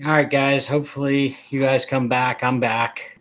All right, guys. Hopefully, you guys come back. I'm back.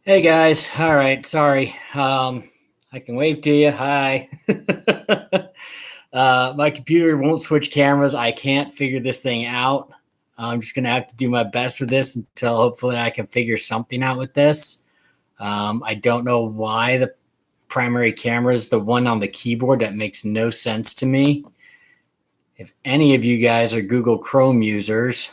Hey, guys. All right. Sorry. I can wave to you. Hi. My computer won't switch cameras. I can't figure this thing out. I'm just gonna have to do my best with this until hopefully I can figure something out with this. I don't know why the primary camera is the one on the keyboard. That makes no sense to me. If any of you guys are Google Chrome users,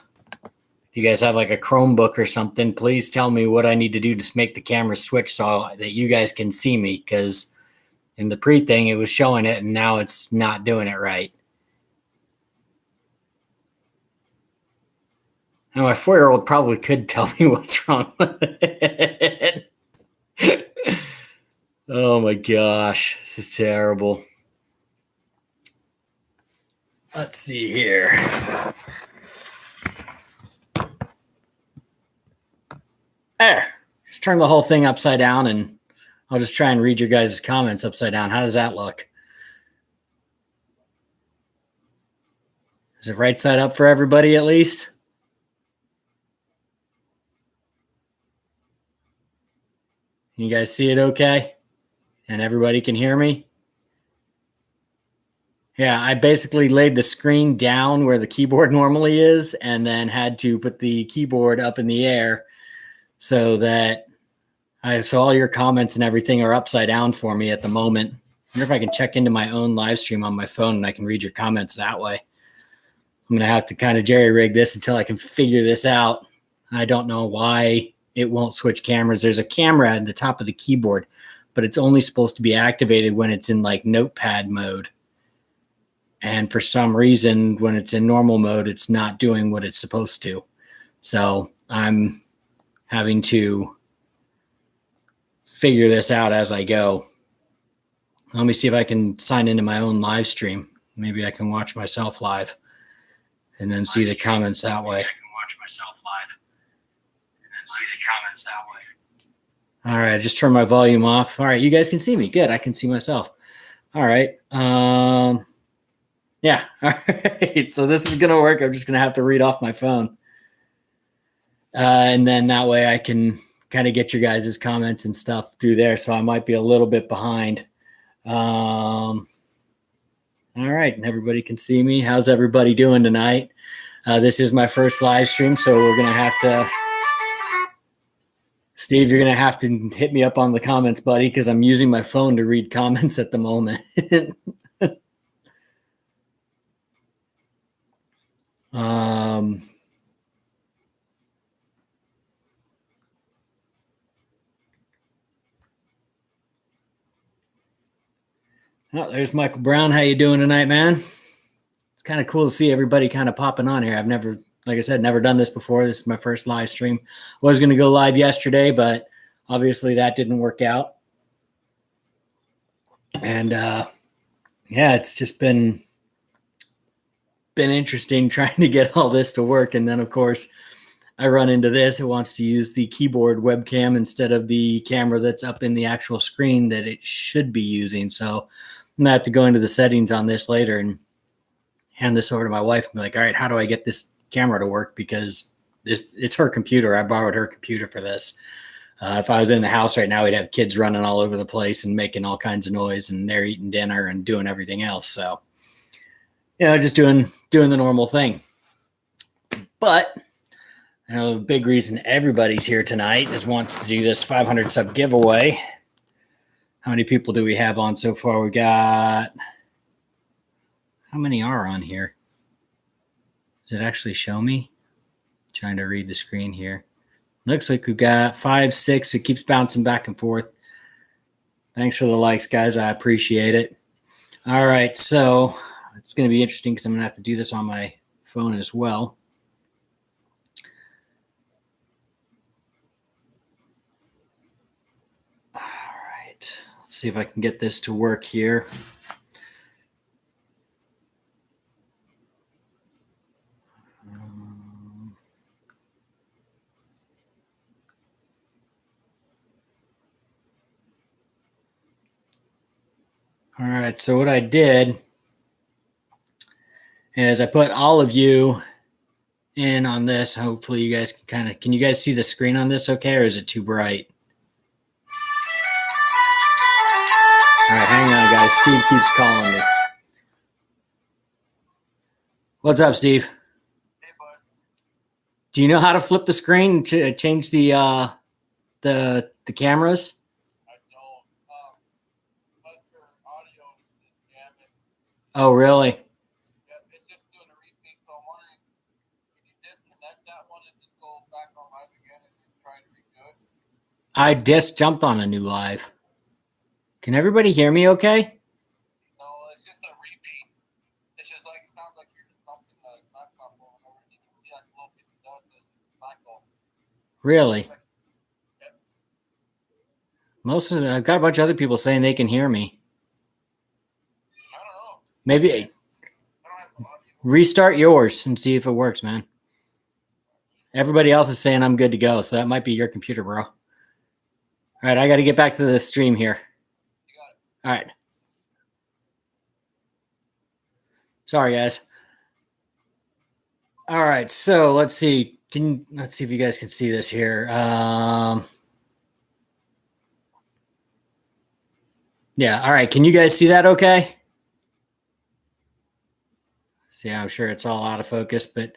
if you guys have like a Chromebook or something, please tell me what I need to do to make the camera switch so that you guys can see me, because in the pre thing it was showing it and now it's not doing it right. Now my 4-year-old probably could tell me what's wrong with it. Oh my gosh, this is terrible. Let's see here. There. Just turn the whole thing upside down and I'll just try and read your guys' comments upside down. How does that look? Is it right side up for everybody at least? You guys see it okay? And everybody can hear me? Yeah, I basically laid the screen down where the keyboard normally is and then had to put the keyboard up in the air so that so all your comments and everything are upside down for me at the moment. I wonder if I can check into my own live stream on my phone and I can read your comments that way. I'm going to have to kind of jerry rig this until I can figure this out. I don't know why it won't switch cameras. There's a camera at the top of the keyboard, but it's only supposed to be activated when it's in like notepad mode. And for some reason, when it's in normal mode, it's not doing what it's supposed to. So I'm having to figure this out as I go. Let me see if I can sign into my own live stream. Maybe I can watch myself live and then see the comments that way. All right, I just turned my volume off. All right, you guys can see me. Good, I can see myself. All right. Yeah, all right. So this is going to work. I'm just going to have to read off my phone. And then that way I can kind of get your guys' comments and stuff through there. So I might be a little bit behind. All right, and everybody can see me. How's everybody doing tonight? This is my first live stream, so we're going to have to... Steve, you're going to have to hit me up on the comments, buddy, because I'm using my phone to read comments at the moment. Oh, there's Michael Brown. How you doing tonight, man? It's kind of cool to see everybody kind of popping on here. I've never, like I said, never done this before. This is my first live stream. I was going to go live yesterday, but obviously that didn't work out. And yeah, it's just been interesting trying to get all this to work. And then, of course, I run into this. It wants to use the keyboard webcam instead of the camera that's up in the actual screen that it should be using. So I'm going to have to go into the settings on this later and hand this over to my wife and be like, all right, how do I get this camera to work? Because it's her computer. I borrowed her computer for this. If I was in the house right now, we'd have kids running all over the place and making all kinds of noise, and they're eating dinner and doing everything else. So, just doing the normal thing. But I know the big reason everybody's here tonight is wants to do this 500 sub giveaway. How many people do we have on so far? We got, how many are on here? Does it actually show me? I'm trying to read the screen here. Looks like we've got 5, 6. It keeps bouncing back and forth. Thanks for the likes, guys. I appreciate it. All right, so it's going to be interesting because I'm going to have to do this on my phone as well. All right, let's see if I can get this to work here. All right, so what I did is I put all of you in on this. Hopefully you guys can you guys see the screen on this okay, or is it too bright? All right, hang on, guys. Steve keeps calling me. What's up, Steve? Hey, bud. Do you know how to flip the screen to change the cameras? I don't. But your audio is jamming. Oh, really? Yep, it's just doing a repeat. So I'm wondering if you disconnect that one and just go back on live again and just try to redo it. I just jumped on a new live. Can everybody hear me okay? No, it's just a repeat. It's just like, it sounds like you're just bumping the laptop over and over. And you can see that little piece of dust. It's just a cycle. Really? Yep. I've got a bunch of other people saying they can hear me. I don't know. Maybe I don't have the audio. restart yours and see if it works, man. Everybody else is saying I'm good to go, so that might be your computer, bro. All right, I got to get back to the stream here. You got it. All right. Sorry, guys. All right, so let's see. Let's see if you guys can see this here. Yeah, all right. Can you guys see that okay? See, I'm sure it's all out of focus, but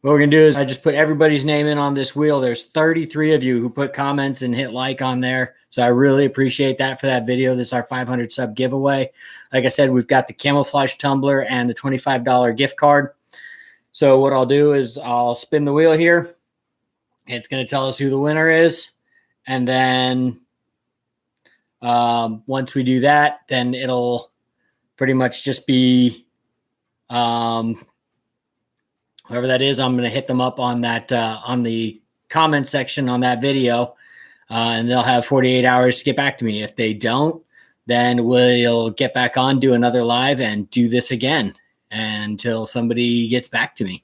what we're going to do is I just put everybody's name in on this wheel. There's 33 of you who put comments and hit like on there. So I really appreciate that for that video. This is our 500 sub giveaway. Like I said, we've got the camouflage tumbler and the $25 gift card. So what I'll do is I'll spin the wheel here. It's going to tell us who the winner is. And then once we do that, then it'll pretty much just be whoever that is. I'm going to hit them up on that on the comment section on that video, and they'll have 48 hours to get back to me. If they don't, then we'll get back on, do another live, and do this again until somebody gets back to me.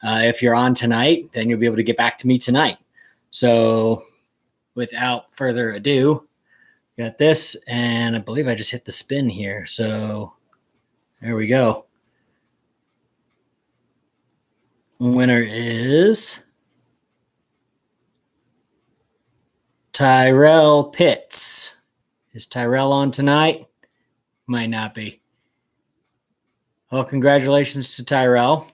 If you're on tonight, then you'll be able to get back to me tonight. So without further ado, got this, and I believe I just hit the spin here. So there we go. Winner is Tyrell Pitts. Is Tyrell on tonight? Might not be. Well, congratulations to Tyrell.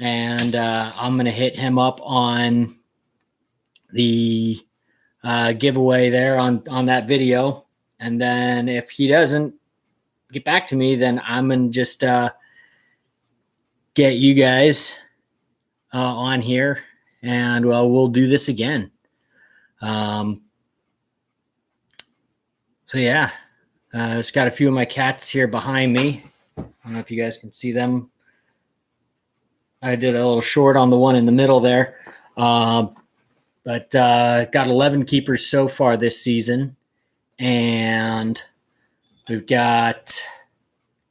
And I'm going to hit him up on the giveaway there on that video. And then if he doesn't get back to me, then I'm going to just get you guys on here, and we'll do this again. So yeah, just got a few of my cats here behind me. I don't know if you guys can see them. I did a little short on the one in the middle there, but got 11 keepers so far this season, and we've got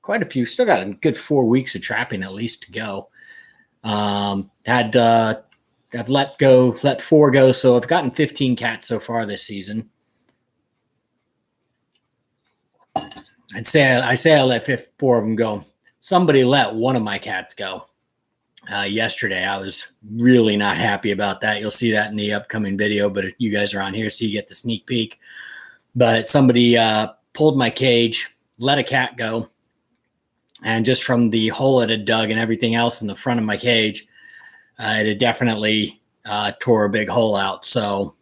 quite a few. Still got a good 4 weeks of trapping at least to go. Had I've let 4 go. So I've gotten 15 cats so far this season. I say I let 4 of them go. Somebody let one of my cats go yesterday. I was really not happy about that. You'll see that in the upcoming video, but if you guys are on here, so you get the sneak peek. But somebody pulled my cage, let a cat go, and just from the hole it had dug and everything else in the front of my cage, it had definitely tore a big hole out. So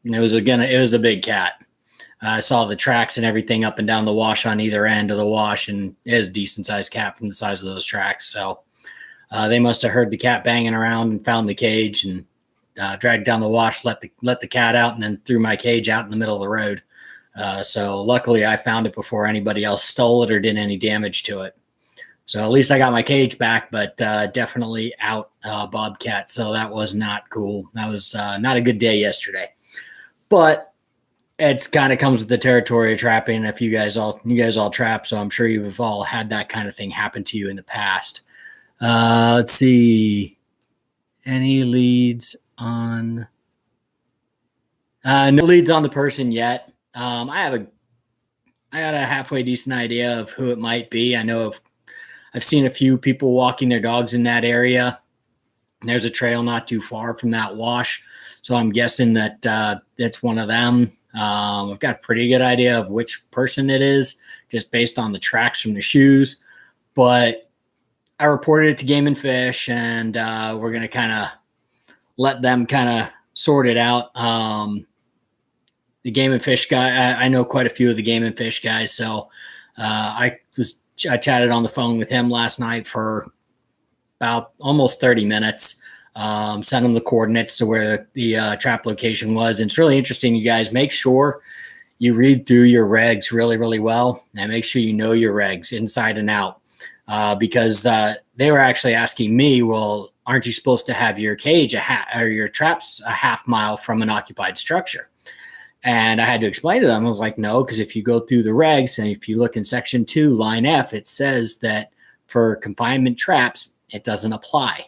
it was a big cat. I saw the tracks and everything up and down the wash on either end of the wash, and it was a decent sized cat from the size of those tracks. So they must have heard the cat banging around and found the cage and dragged down the wash, let the cat out, and then threw my cage out in the middle of the road. So luckily I found it before anybody else stole it or did any damage to it. So at least I got my cage back, but definitely out bobcat. So that was not cool. That was not a good day yesterday. But it's kind of comes with the territory of trapping. If you guys all trap, so I'm sure you've all had that kind of thing happen to you in the past. Let's see. Any leads on? No leads on the person yet. I got a halfway decent idea of who it might be. I know I've seen a few people walking their dogs in that area. There's a trail not too far from that wash, so I'm guessing that it's one of them. I've got a pretty good idea of which person it is just based on the tracks from the shoes, but I reported it to Game and Fish, and we're going to kind of let them kind of sort it out. The Game and Fish guy, I know quite a few of the Game and Fish guys, so I chatted on the phone with him last night for about almost 30 minutes. Sent them the coordinates to where the trap location was. And it's really interesting, you guys. Make sure you read through your regs really, really well, and make sure you know your regs inside and out. Because they were actually asking me, well, aren't you supposed to have your cage or your traps a half mile from an occupied structure? And I had to explain to them. I was like, no, because if you go through the regs and if you look in section 2, line F, it says that for confinement traps, it doesn't apply.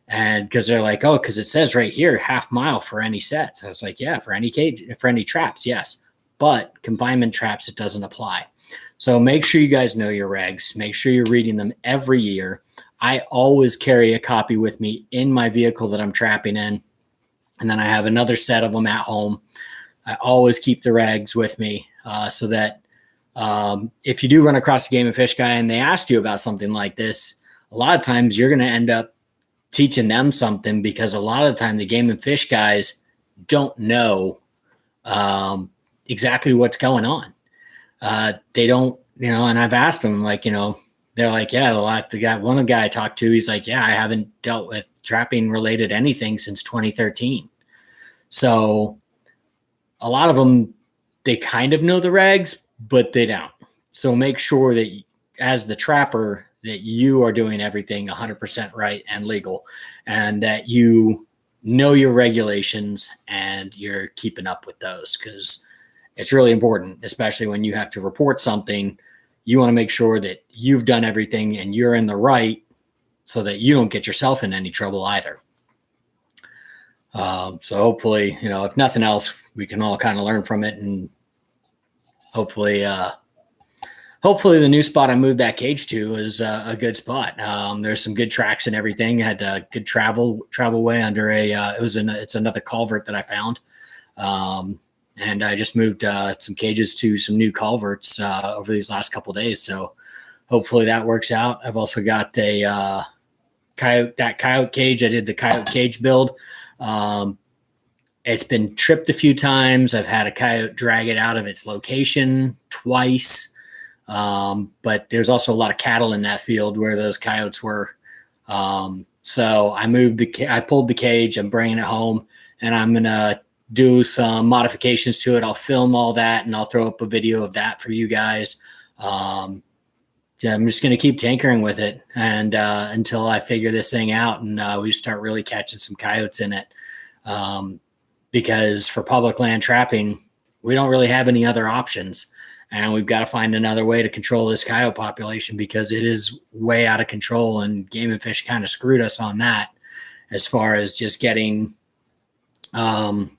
And because they're like, oh, because it says right here, half mile for any sets. I was like, yeah, for any cage, for any traps, yes. But confinement traps, it doesn't apply. So make sure you guys know your regs. Make sure you're reading them every year. I always carry a copy with me in my vehicle that I'm trapping in. And then I have another set of them at home. I always keep the regs with me so that if you do run across a Game and Fish guy and they ask you about something like this, a lot of times you're going to end up teaching them something, because a lot of the time the Game and Fish guys don't know exactly what's going on. They don't, and I've asked them, like, they're like, yeah, one guy I talked to, he's like, yeah, I haven't dealt with trapping related anything since 2013. So a lot of them, they kind of know the regs, but they don't. So make sure that as the trapper, that you are doing everything 100% right and legal, and that you know your regulations and you're keeping up with those, because it's really important, especially when you have to report something. You want to make sure that you've done everything and you're in the right, so that you don't get yourself in any trouble either. So hopefully, if nothing else, we can all kind of learn from it, and hopefully the new spot I moved that cage to is a good spot. There's some good tracks and everything. I had a good travel way under it's another culvert that I found. And I just moved some cages to some new culverts over these last couple of days. So hopefully that works out. I've also got a coyote cage. I did the coyote cage build. It's been tripped a few times. I've had a coyote drag it out of its location twice. But there's also a lot of cattle in that field where those coyotes were. So I pulled the cage, I'm bringing it home, and I'm going to do some modifications to it. I'll film all that and I'll throw up a video of that for you guys. I'm just going to keep tinkering with it and until I figure this thing out and we start really catching some coyotes in it. Because for public land trapping, we don't really have any other options. And we've got to find another way to control this coyote population, because it is way out of control, and Game and Fish kind of screwed us on that. as far as just getting the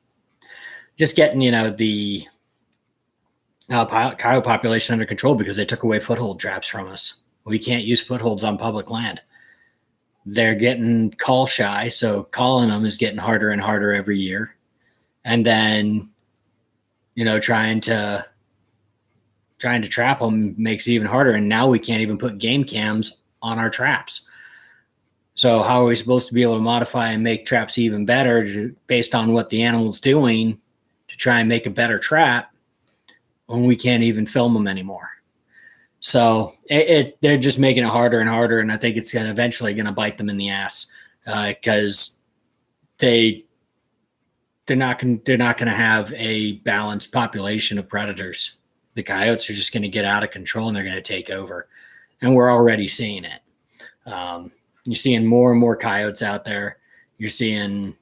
coyote population under control, because they took away foothold traps from us. We can't use footholds on public land. They're getting call shy, so calling them is getting harder and harder every year. And then, trying to trap them makes it even harder. And now we can't even put game cams on our traps. So how are we supposed to be able to modify and make traps even better based on what the animal's doing to try and make a better trap when we can't even film them anymore? So they're just making it harder and harder. And I think it's eventually going to bite them in the ass, because they're not going to have a balanced population of predators. The coyotes are just going to get out of control, and they're going to take over. And we're already seeing it. You're seeing more and more coyotes out there. You're seeing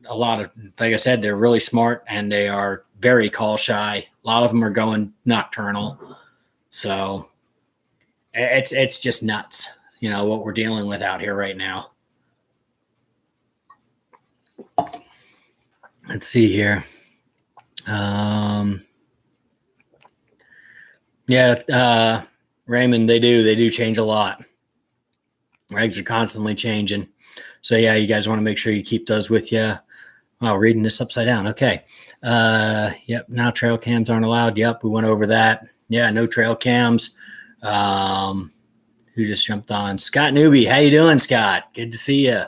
a lot of, like I said, they're really smart and they are very call shy. A lot of them are going nocturnal. So it's just nuts, what we're dealing with out here right now. Let's see here. Raymond, they do change a lot. Regs are constantly changing. So yeah, you guys want to make sure you keep those with you. Wow, reading this upside down. Okay. Yep. Now trail cams aren't allowed. Yep. We went over that. Yeah. No trail cams. Who just jumped on? Scott Newby. How you doing, Scott? Good to see you.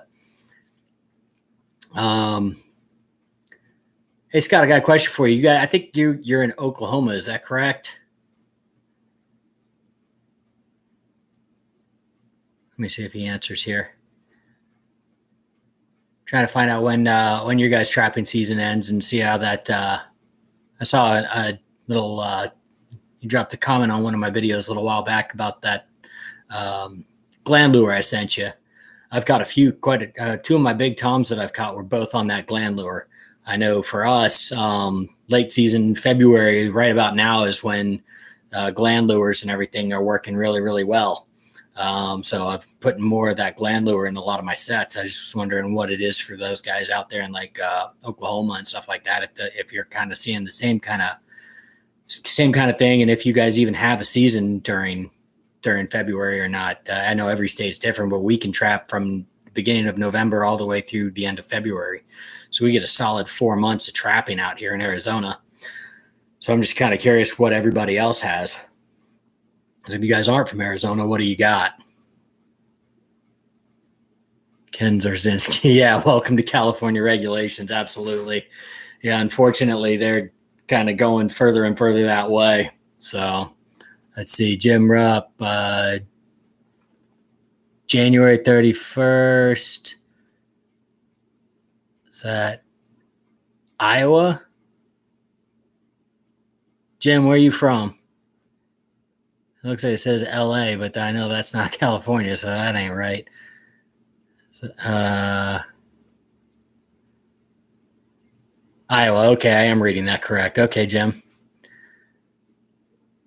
Hey, Scott, I got a question for you. I think you're in Oklahoma. Is that correct? Let me see if he answers here. Trying to find out when your guys' trapping season ends and see how that. I saw a little. You dropped a comment on one of my videos a little while back about that gland lure I sent you. I've got two of my big toms that I've caught were both on that gland lure. I know for us, late season February, right about now, is when gland lures and everything are working really, really well. So I've put more of that gland lure in a lot of my sets. I was just wondering what it is for those guys out there in Oklahoma and stuff like that. If you're kind of seeing the same kind of thing, and if you guys even have a season during February or not. I know every state's different, but we can trap from the beginning of November all the way through the end of February. So we get a solid 4 months of trapping out here in Arizona. So I'm just kind of curious what everybody else has. Because if you guys aren't from Arizona, what do you got? Ken Zarzinski. Yeah, welcome to California regulations. Absolutely. Yeah, unfortunately, they're kind of going further and further that way. So let's see. Jim Rupp, January 31st. Is that Iowa? Jim, where are you from? It looks like it says LA, but I know that's not California, so that ain't right. Iowa. Okay, I am reading that correct. Okay, Jim.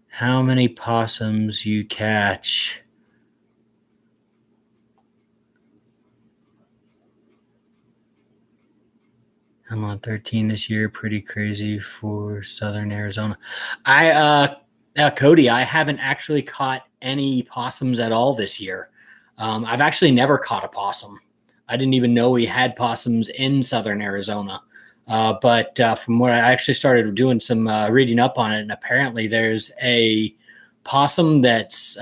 How many possums you catch? I'm on 13 this year. Pretty crazy for Southern Arizona. Cody, I haven't actually caught any possums at all this year. I've actually never caught a possum. I didn't even know we had possums in Southern Arizona. But from what I actually started doing some reading up on it, and apparently there's a possum that's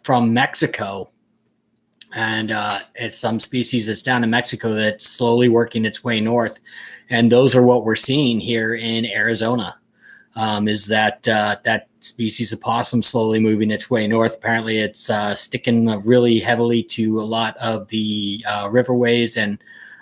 from Mexico. And it's some species that's down in Mexico that's slowly working its way north. And those are what we're seeing here in Arizona. Is that species of possum slowly moving its way north. Apparently it's sticking really heavily to a lot of the riverways and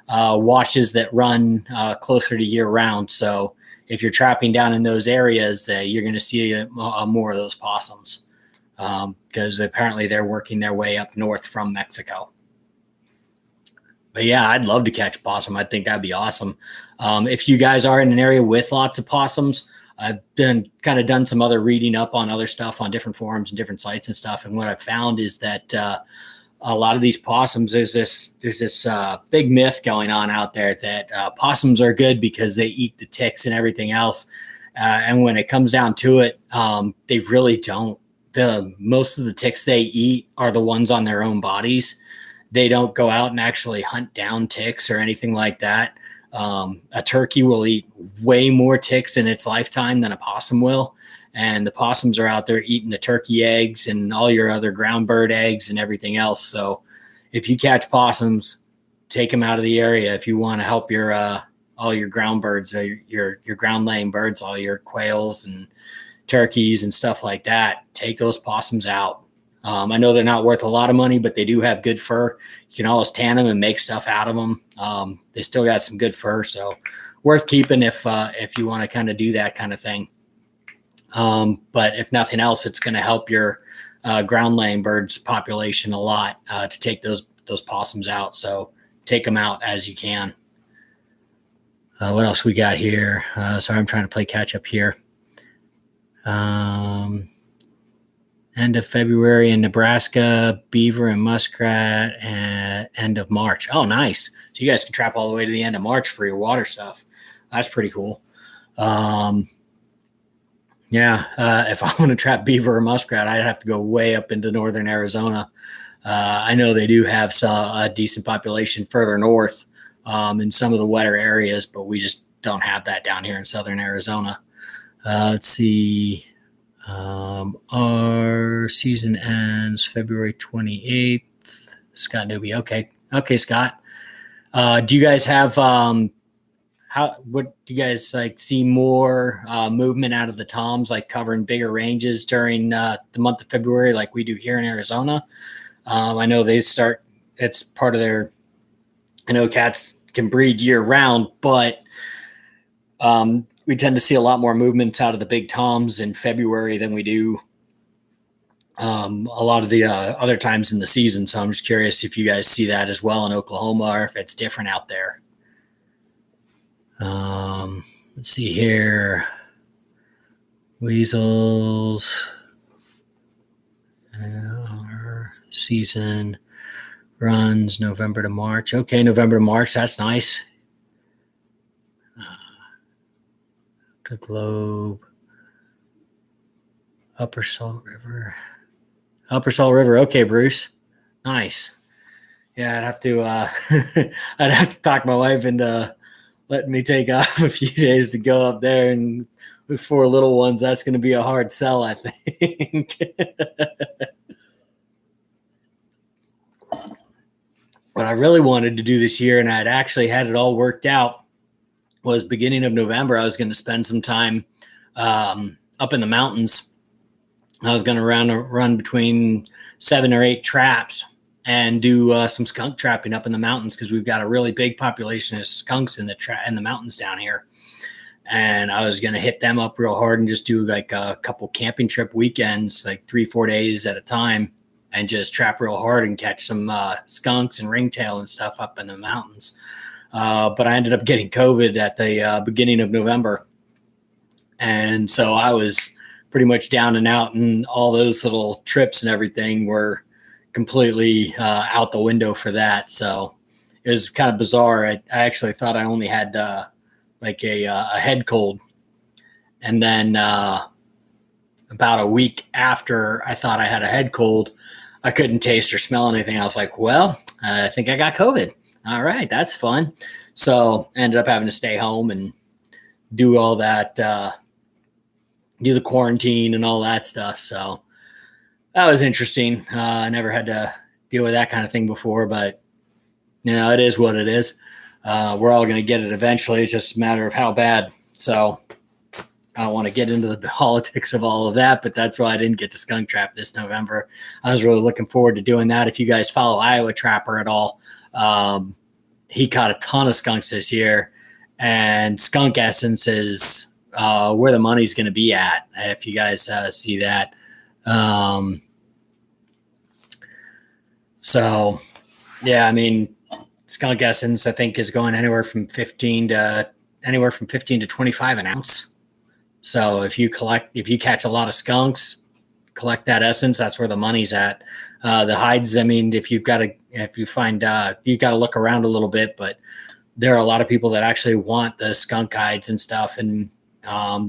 washes that run closer to year round. So if you're trapping down in those areas, you're going to see more of those possums because apparently they're working their way up north from Mexico. But yeah, I'd love to catch a possum. I think that'd be awesome. If you guys are in an area with lots of possums, I've done some other reading up on other stuff on different forums and different sites and stuff. And what I've found is that a lot of these possums, there's this big myth going on out there that possums are good because they eat the ticks and everything else. And when it comes down to it, they really don't. Most of the ticks they eat are the ones on their own bodies. They don't go out and actually hunt down ticks or anything like that. A turkey will eat way more ticks in its lifetime than a possum will. And the possums are out there eating the turkey eggs and all your other ground bird eggs and everything else. So if you catch possums, take them out of the area. If you want to help your all your ground birds, your ground laying birds, all your quails and turkeys and stuff like that, take those possums out. I know they're not worth a lot of money, but they do have good fur. You can always tan them and make stuff out of them. They still got some good fur, so worth keeping if you want to kind of do that kind of thing. But if nothing else, it's going to help your ground laying birds population a lot to take those possums out. So take them out as you can. What else we got here? Sorry, I'm trying to play catch up here. End of February in Nebraska, beaver and muskrat, and end of March. Oh, nice. So you guys can trap all the way to the end of March for your water stuff. That's pretty cool. If I want to trap beaver or muskrat, I'd have to go way up into northern Arizona. I know they do have a decent population further north in some of the wetter areas, but we just don't have that down here in southern Arizona. Let's see. Our season ends February 28th. Scott Newby. Okay, Scott. Do you guys have what do you guys like see more movement out of the toms, like covering bigger ranges during the month of February, like we do here in Arizona? I know it's part of their. I know cats can breed year round, but we tend to see a lot more movements out of the big toms in February than we do a lot of the other times in the season. So I'm just curious if you guys see that as well in Oklahoma or if it's different out there. Let's see here. Weasels. Our season runs November to March. Okay, November to March. That's nice. The Globe, Upper Salt River. Okay, Bruce, nice. Yeah, I'd have to I'd have to talk my wife into letting me take off a few days to go up there, and with 4 little ones, that's going to be a hard sell, I think. What I really wanted to do this year, and I'd actually had it all worked out, was beginning of November. I was going to spend some time up in the mountains. I was going to run between 7 or 8 traps and do some skunk trapping up in the mountains, because we've got a really big population of skunks in the mountains down here. And I was going to hit them up real hard and just do like a couple camping trip weekends, like 3-4 days at a time, and just trap real hard and catch some skunks and ringtail and stuff up in the mountains. But I ended up getting COVID at the beginning of November. And so I was pretty much down and out, and all those little trips and everything were completely out the window for that. So it was kind of bizarre. I actually thought I only had like a head cold. And then about a week after I thought I had a head cold, I couldn't taste or smell anything. I was like, well, I think I got COVID. All right, that's fun. So I ended up having to stay home and do all that, do the quarantine and all that stuff. So that was interesting. I never had to deal with that kind of thing before, but it is what it is. We're all going to get it eventually. It's just a matter of how bad. So I don't want to get into the politics of all of that, but that's why I didn't get to skunk trap this November. I was really looking forward to doing that. If you guys follow Iowa Trapper at all, he caught a ton of skunks this year, and Skunk Essence is where the money's going to be at, if you guys see that. So yeah, I mean, Skunk Essence, I think, is going anywhere from 15 to 25 an ounce. So if you catch a lot of skunks, collect that essence, that's where the money's at. The hides, I mean, if you find, you got to look around a little bit, but there are a lot of people that actually want the skunk hides and stuff. And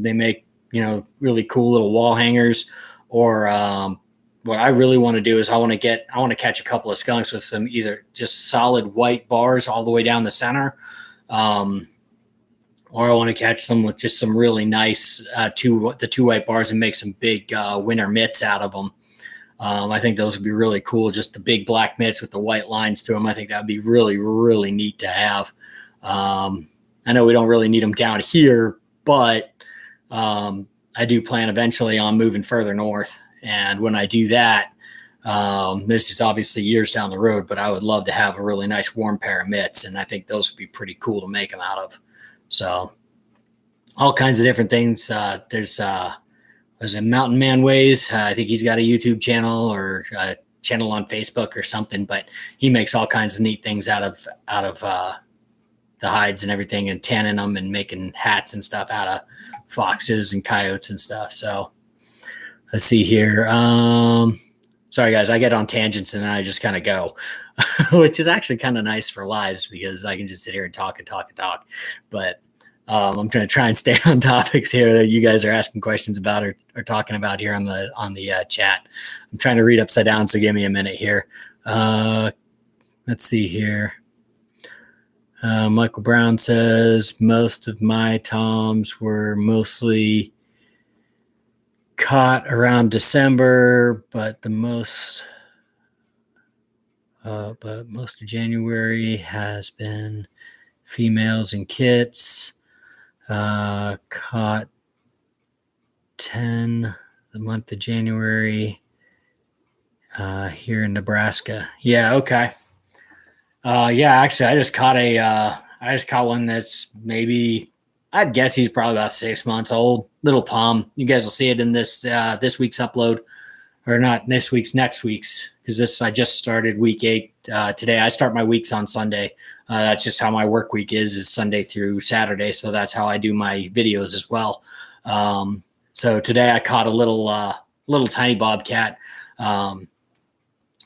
they make, really cool little wall hangers, or what I really want to do is I want to catch a couple of skunks with some either just solid white bars all the way down the center. Or I want to catch some with just some really nice two white bars and make some big winter mitts out of them. I think those would be really cool. Just the big black mitts with the white lines through them. I think that would be really, really neat to have. I know we don't really need them down here, but I do plan eventually on moving further north. And when I do that, this is obviously years down the road, but I would love to have a really nice warm pair of mitts. And I think those would be pretty cool to make them out of. So all kinds of different things. There's a Mountain Man Ways. I think he's got a YouTube channel or a channel on Facebook or something, but he makes all kinds of neat things out of the hides and everything, and tanning them and making hats and stuff out of foxes and coyotes and stuff. So let's see here. Sorry guys, I get on tangents and I just kind of go, which is actually kind of nice for lives because I can just sit here and talk. But I'm going to try and stay on topics here that you guys are asking questions about or talking about here on the chat. I'm trying to read upside down, so give me a minute here. Let's see here. Michael Brown says most of my toms were mostly caught around December, but most of January has been females and kits. Caught 10 the month of January here in Nebraska. Yeah, okay. Actually, I just caught one that's maybe, I'd guess he's probably about 6 months old. Little Tom. You guys will see it in this week's upload, or not this week's, next week's, because I just started week 8 today. I start my weeks on Sunday. That's just how my work week is Sunday through Saturday. So that's how I do my videos as well. So today I caught a little tiny bobcat.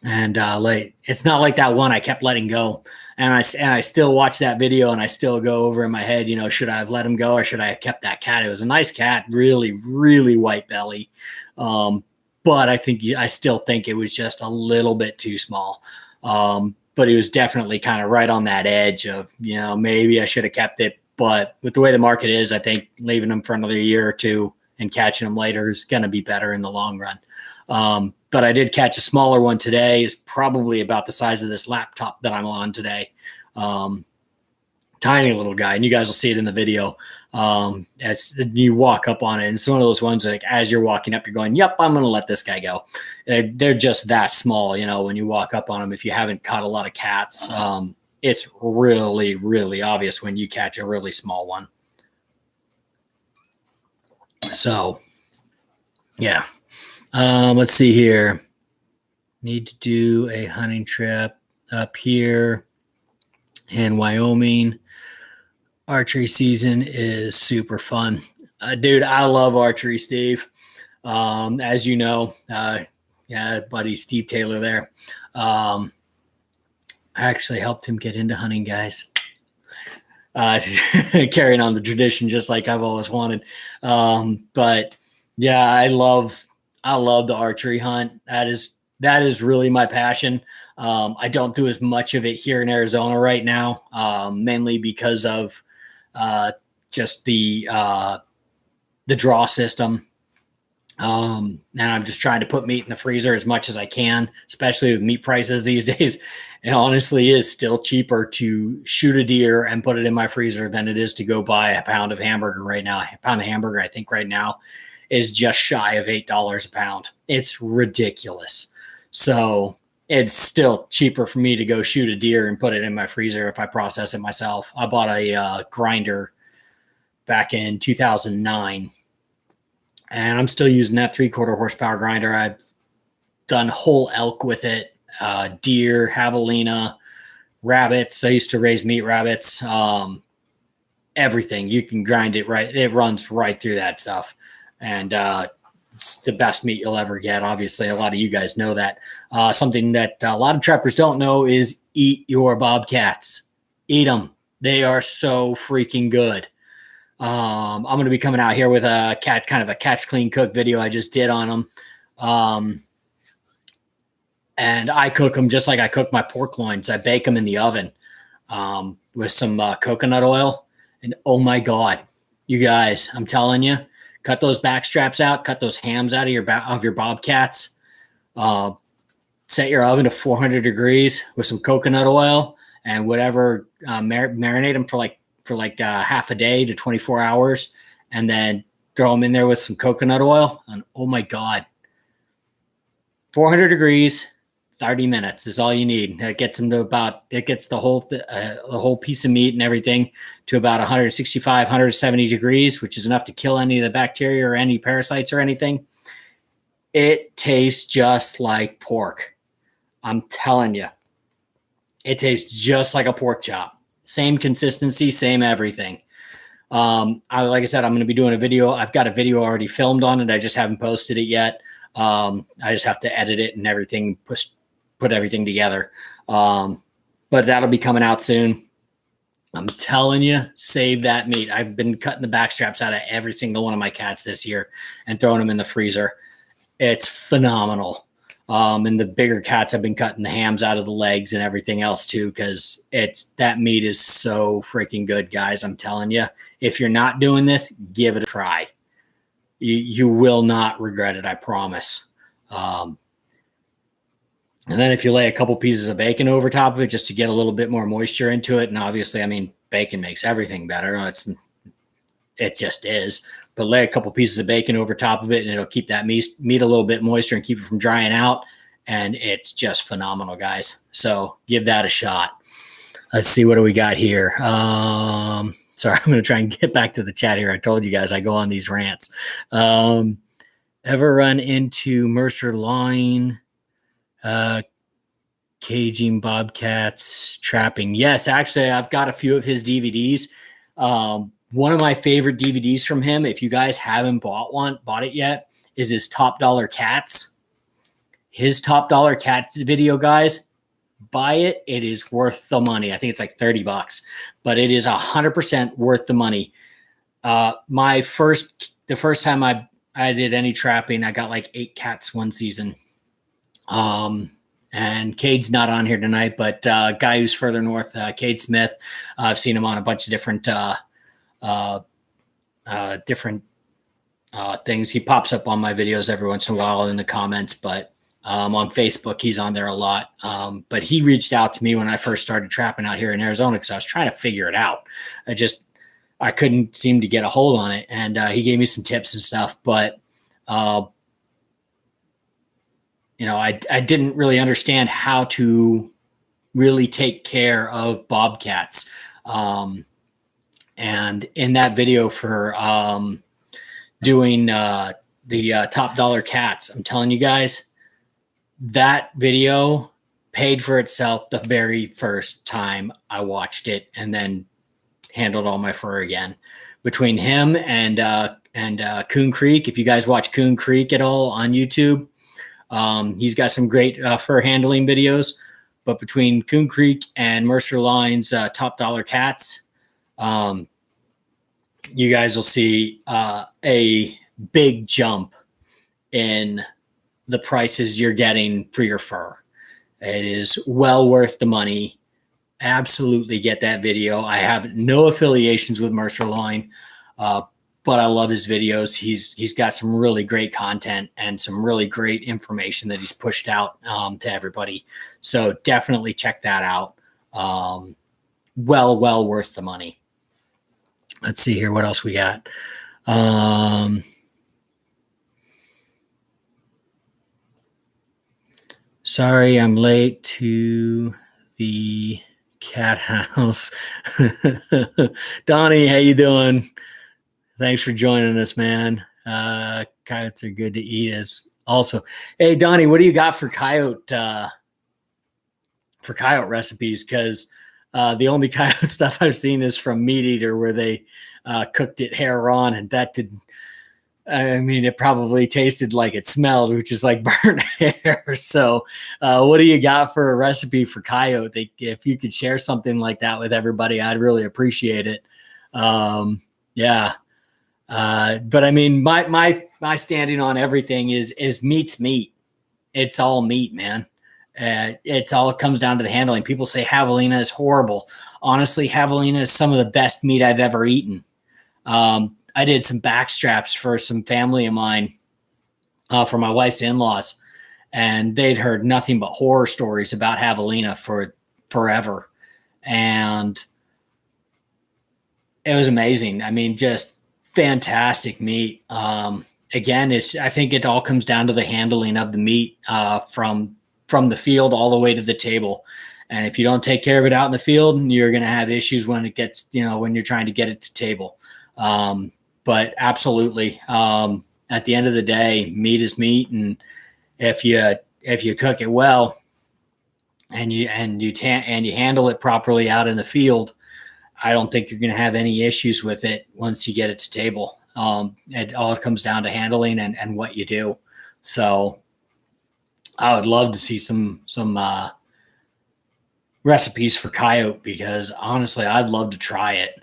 It's not like that one I kept letting go. And I still watch that video and I still go over in my head, should I have let him go or should I have kept that cat? It was a nice cat, really, really white belly. But I still think it was just a little bit too small. But he was definitely kind of right on that edge of, maybe I should have kept it. But with the way the market is, I think leaving him for another year or two and catching him later is going to be better in the long run. But I did catch a smaller one today. It's probably about the size of this laptop that I'm on today. Tiny little guy. And you guys will see it in the video. As you walk up on it. And it's one of those ones like as you're walking up, you're going, yep, I'm going to let this guy go. They're just that small, when you walk up on them. If you haven't caught a lot of cats, it's really, really obvious when you catch a really small one. So, yeah. Let's see here. Need to do a hunting trip up here in Wyoming. Archery season is super fun. Dude, I love archery, Steve. As you know, buddy Steve Taylor there. I actually helped him get into hunting, guys. Carrying on the tradition just like I've always wanted. But yeah, I love the archery hunt. That is really my passion. I don't do as much of it here in Arizona right now, mainly because of just the draw system. And I'm just trying to put meat in the freezer as much as I can, especially with meat prices these days. It honestly is still cheaper to shoot a deer and put it in my freezer than it is to go buy a pound of hamburger right now. A pound of hamburger, I think right now, is just shy of $8 a pound. It's ridiculous. So it's still cheaper for me to go shoot a deer and put it in my freezer if I process it myself. I bought a grinder back in 2009, and I'm still using that 3/4 horsepower grinder. I've done whole elk with it, deer, javelina, rabbits. I used to raise meat rabbits. Everything. You can grind it right. It runs right through that stuff. And it's the best meat you'll ever get. Obviously, a lot of you guys know that. Something that a lot of trappers don't know is eat your bobcats. Eat them. They are so freaking good. I'm going to be coming out here with a kind of a catch, clean, cook video I just did on them. And I cook them just like I cook my pork loins. I bake them in the oven with some coconut oil. And oh my God, you guys, I'm telling you, cut those back straps out, cut those hams out of your bobcats. Set your oven to 400 degrees with some coconut oil and whatever. Marinate them for like half a day to 24 hours, and then throw them in there with some coconut oil. And oh my God, 400 degrees. 30 minutes is all you need. It gets them to it gets the whole piece of meat and everything to about 165, 170 degrees, which is enough to kill any of the bacteria or any parasites or anything. It tastes just like pork. I'm telling you, it tastes just like a pork chop. Same consistency, same everything. Like I said, I'm going to be doing a video. I've got a video already filmed on it. I just haven't posted it yet. I just have to edit it and everything, put everything together. But that'll be coming out soon. I'm telling you, save that meat. I've been cutting the back straps out of every single one of my cats this year and throwing them in the freezer. It's phenomenal. And the bigger cats, I've been cutting the hams out of the legs and everything else too, because that meat is so freaking good, guys. I'm telling you, if you're not doing this, give it a try. You will not regret it, I promise. And then if you lay a couple pieces of bacon over top of it just to get a little bit more moisture into it, and obviously, I mean, bacon makes everything better. It just is. But lay a couple pieces of bacon over top of it, and it'll keep that meat a little bit moisture and keep it from drying out. And it's just phenomenal, guys. So give that a shot. Let's see, what do we got here? Sorry, I'm going to try and get back to the chat here. I told you guys I go on these rants. Ever run into Mercer Line? Caging bobcats, trapping. Yes, actually, I've got a few of his DVDs. One of my favorite DVDs from him, if you guys haven't bought it yet, is his Top Dollar Cats. His Top Dollar Cats video, guys, buy it. It is worth the money. I think it's like $30, but it is 100% worth the money. The first time I did any trapping, I got like 8 cats one season. And Cade's not on here tonight, but guy who's further north, Cade Smith, I've seen him on a bunch of different things. He pops up on my videos every once in a while in the comments, but on Facebook, he's on there a lot. But he reached out to me when I first started trapping out here in Arizona because I was trying to figure it out. I couldn't seem to get a hold on it. And he gave me some tips and stuff, but I didn't really understand how to really take care of bobcats. And in that video for doing the Top Dollar Cats, I'm telling you guys, that video paid for itself the very first time I watched it and then handled all my fur again. Between him and Coon Creek, if you guys watch Coon Creek at all on YouTube, he's got some great fur handling videos. But between Coon Creek and Mercer Line's Top Dollar Cats, you guys will see a big jump in the prices you're getting for your fur. It is well worth the money. Absolutely get that video. I have no affiliations with Mercer Line, but I love his videos. He's got some really great content and some really great information that he's pushed out to everybody. So definitely check that out. Well worth the money. Let's see here. What else we got? Sorry, I'm late to the cat house. Donnie, how you doing? Thanks for joining us, man. Coyotes are good to eat as also. Hey, Donnie, what do you got for coyote recipes? Because the only coyote stuff I've seen is from Meat Eater, where they cooked it hair on, and that did. I mean, it probably tasted like it smelled, which is like burnt hair. So, what do you got for a recipe for coyote? If you could share something like that with everybody, I'd really appreciate it. Yeah. But I mean, my standing on everything is meat's meat. It's all meat, man. It's all, it comes down to the handling. People say javelina is horrible. Honestly, javelina is some of the best meat I've ever eaten. I did some back straps for some family of mine, for my wife's in-laws, and they'd heard nothing but horror stories about javelina for forever. And it was amazing. I mean, just fantastic meat. Again, I think it all comes down to the handling of the meat, from the field all the way to the table. And if you don't take care of it out in the field, you're going to have issues when it gets, when you're trying to get it to table. But absolutely, at the end of the day, meat is meat. And if you cook it well and you handle it properly out in the field, I don't think you're going to have any issues with it once you get it to table. It all comes down to handling and what you do. So I would love to see some recipes for coyote, because honestly, I'd love to try it.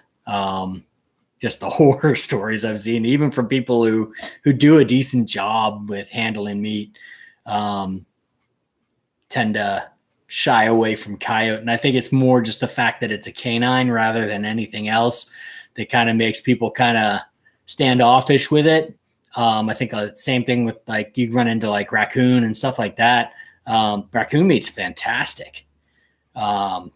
Just the horror stories I've seen, even from people who do a decent job with handling meat, tend to shy away from coyote. And I think it's more just the fact that it's a canine rather than anything else that kind of makes people kind of standoffish with it. I think same thing with, like, you run into like raccoon and stuff like that. Raccoon meat's fantastic. But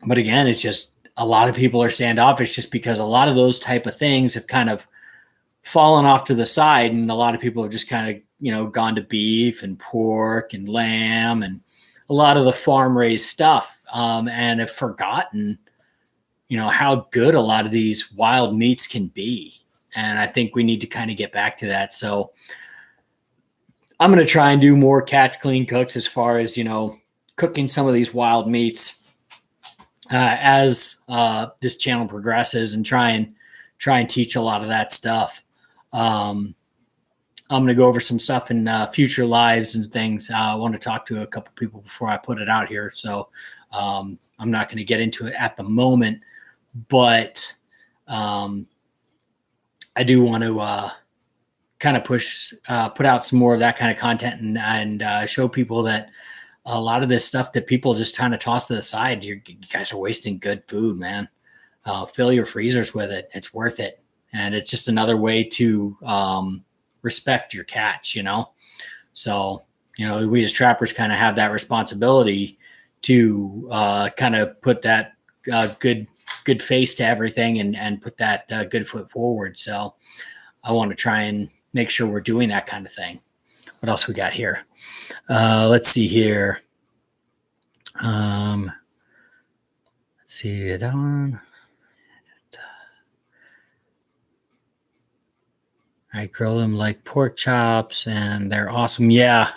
again, it's just, a lot of people are standoffish just because a lot of those type of things have kind of fallen off to the side. And a lot of people have just kind of, gone to beef and pork and lamb and a lot of the farm raised stuff, and have forgotten, how good a lot of these wild meats can be. And I think we need to kind of get back to that. So I'm going to try and do more catch, clean cooks as far as, cooking some of these wild meats, as this channel progresses, and try and teach a lot of that stuff. I'm going to go over some stuff in future lives and things. I want to talk to a couple people before I put it out here. So I'm not going to get into it at the moment, but I do want to kind of put out some more of that kind of content and show people that a lot of this stuff that people just kind of toss to the side, you guys are wasting good food, man. Fill your freezers with it. It's worth it. And it's just another way to respect your catch, So, we as trappers kind of have that responsibility to kind of put that good face to everything and put that good foot forward. So I want to try and make sure we're doing that kind of thing. What else we got here? Let's see here. Let's see that one. I grill them like pork chops, and they're awesome. Yeah.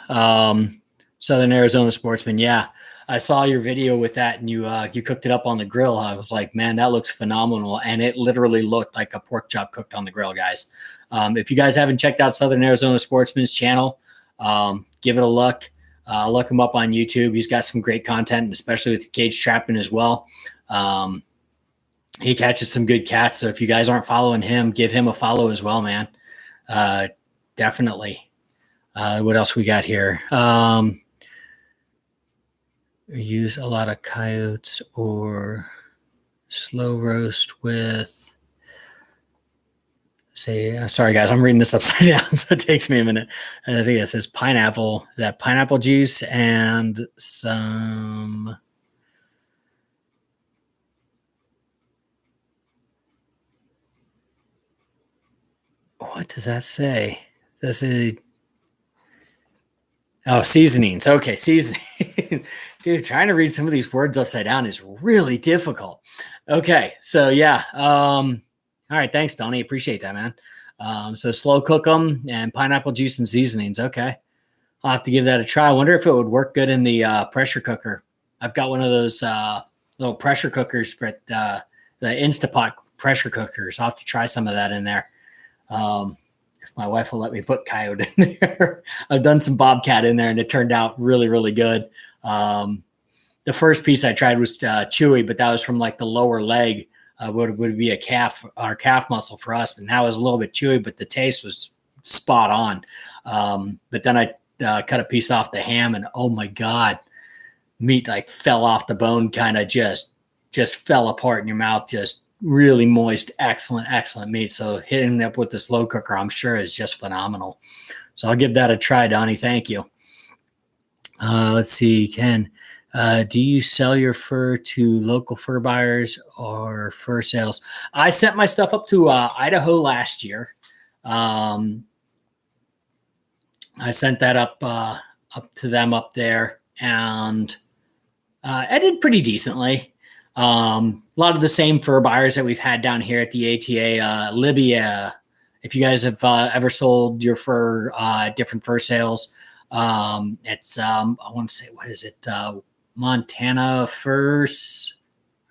Southern Arizona Sportsman. Yeah. I saw your video with that, and you cooked it up on the grill. I was like, man, that looks phenomenal. And it literally looked like a pork chop cooked on the grill, guys. If you guys haven't checked out Southern Arizona Sportsman's channel, give it a look. Look him up on YouTube. He's got some great content, especially with the cage trapping as well. He catches some good cats. So if you guys aren't following him, give him a follow as well, man. Definitely. What else we got here? We use a lot of coyotes or slow roast with, sorry guys, I'm reading this upside down, so it takes me a minute. And I think it says pineapple. Is that pineapple juice and some, what does that say? Does it? Oh, seasonings. Okay, seasoning. Dude, trying to read some of these words upside down is really difficult. Okay, so yeah. All right, thanks, Donnie. Appreciate that, man. So slow cook them and pineapple juice and seasonings. Okay, I'll have to give that a try. I wonder if it would work good in the pressure cooker. I've got one of those little pressure cookers for the Instapot pressure cookers. I'll have to try some of that in there. If my wife will let me put coyote in there. I've done some bobcat in there, and it turned out really, really good. The first piece I tried was chewy, but that was from like the lower leg, would be a calf muscle for us. And that was a little bit chewy, but the taste was spot on. But then I cut a piece off the ham, and oh my God, meat like fell off the bone, kind of just fell apart in your mouth, just really moist, excellent meat. So hitting it up with the slow cooker, I'm sure, is just phenomenal. So I'll give that a try, Donnie. Thank you. Let's see, Ken. Do you sell your fur to local fur buyers or fur sales? I sent my stuff up to Idaho last year. I sent that up to them up there, and I did pretty decently. A lot of the same fur buyers that we've had down here at the ATA. Libya, if you guys have ever sold your fur at different fur sales, it's I want to say, what is it? Montana Furs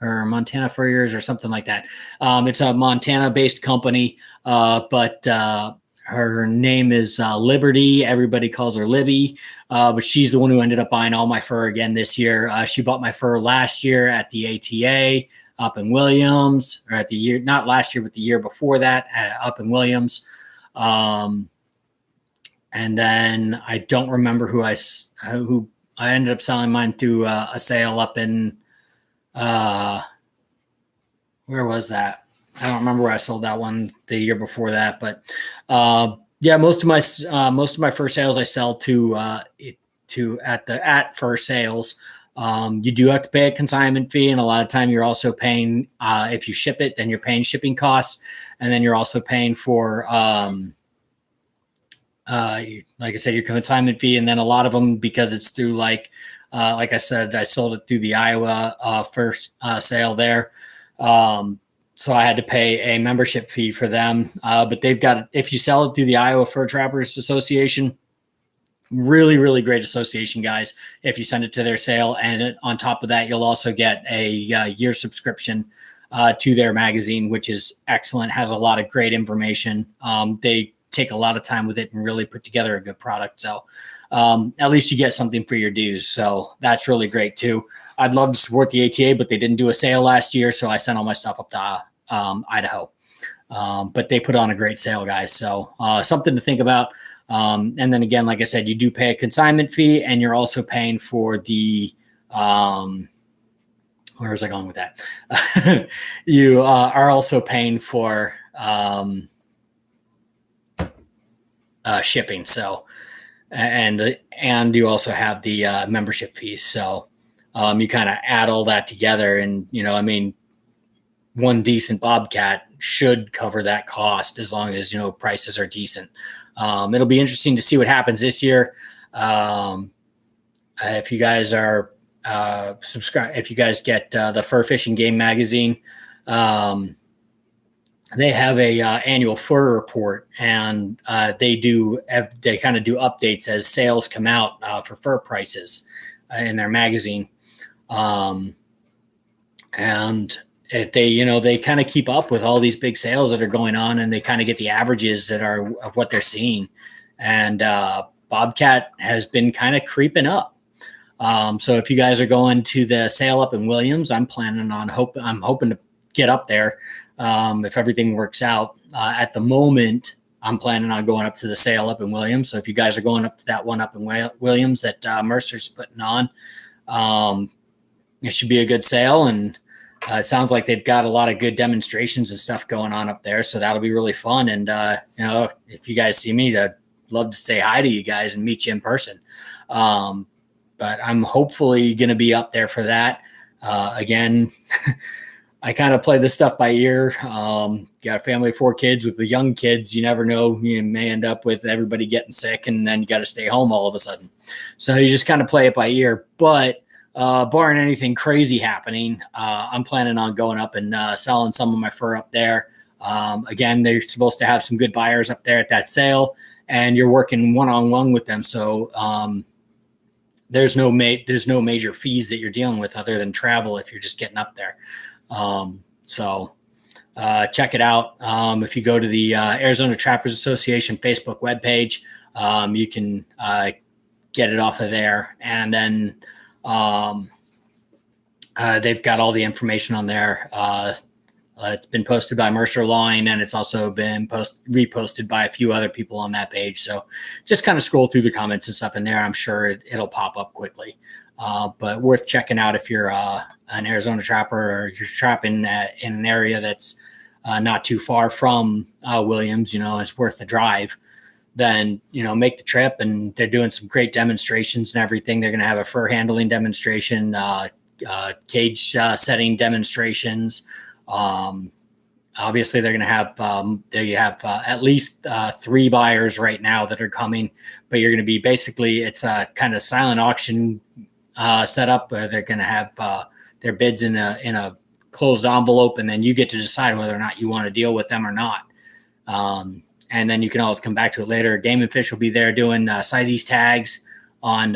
or Montana Furriers or something like that. It's a Montana-based company, but her name is Liberty. Everybody calls her Libby, but she's the one who ended up buying all my fur again this year. She bought my fur last year at the ATA up in Williams, or at the year, not last year, but the year before that up in Williams. And then I don't remember who I ended up selling mine through a sale up in, where was that? I don't remember where I sold that one the year before that, but yeah, most of my first sales I sell at first sales. You do have to pay a consignment fee, and a lot of time you're also paying if you ship it, then you're paying shipping costs, and then you're also paying for like I said, your consignment fee, and then a lot of them, because it's through like I said, I sold it through the Iowa first sale there. So I had to pay a membership fee for them. But they've got, if you sell it through the Iowa Fur Trappers Association, really, really great association, guys, if you send it to their sale. And on top of that, you'll also get a year subscription to their magazine, which is excellent, has a lot of great information. They take a lot of time with it and really put together a good product. So at least you get something for your dues. So that's really great too. I'd love to support the ATA, but they didn't do a sale last year. So I sent all my stuff up to Idaho. But they put on a great sale, guys. So something to think about. And then again, like I said, you do pay a consignment fee, and you're also paying for the, where was I going with that? You are also paying for shipping. So, and you also have the membership fees. So you kind of add all that together, and, you know, I mean, one decent bobcat should cover that cost as long as, you know, prices are decent. It'll be interesting to see what happens this year. If you guys are subscribe, if you guys get the Fur Fishing Game magazine, they have a annual fur report, and they kind of do updates as sales come out for fur prices in their magazine. And they kind of keep up with all these big sales that are going on, and they kind of get the averages that are of what they're seeing. And bobcat has been kind of creeping up. So if you guys are going to the sale up in Williams, I'm hoping to get up there if everything works out. At the moment, I'm planning on going up to the sale up in Williams. So if you guys are going up to that one up in Williams that Mercer's putting on, it should be a good sale. And it sounds like they've got a lot of good demonstrations and stuff going on up there. So that'll be really fun. And, if you guys see me, I'd love to say hi to you guys and meet you in person. But I'm hopefully going to be up there for that. Again, I kind of play this stuff by ear. Got a family of 4 kids. With the young kids, you never know. You may end up with everybody getting sick, and then you got to stay home all of a sudden. So you just kind of play it by ear. But barring anything crazy happening, I'm planning on going up and selling some of my fur up there. Again, they're supposed to have some good buyers up there at that sale, and you're working one-on-one with them. So there's no major fees that you're dealing with other than travel if you're just getting up there. So check it out. If you go to the Arizona Trappers Association Facebook webpage, you can get it off of there. And then they've got all the information on there. It's been posted by Mercer Line, and it's also been reposted by a few other people on that page. So just kind of scroll through the comments and stuff in there. I'm sure it'll pop up quickly. But worth checking out if you're an Arizona trapper or you're trapping in an area that's not too far from Williams. It's worth the drive. Then make the trip, and they're doing some great demonstrations and everything. They're going to have a fur handling demonstration, cage setting demonstrations. Obviously, they're going to have at least 3 buyers right now that are coming, but you're going to be it's a kind of silent auction setup. They're going to have their bids in a closed envelope, and then you get to decide whether or not you want to deal with them or not. And then you can always come back to it later. Game and Fish will be there doing CITES tags on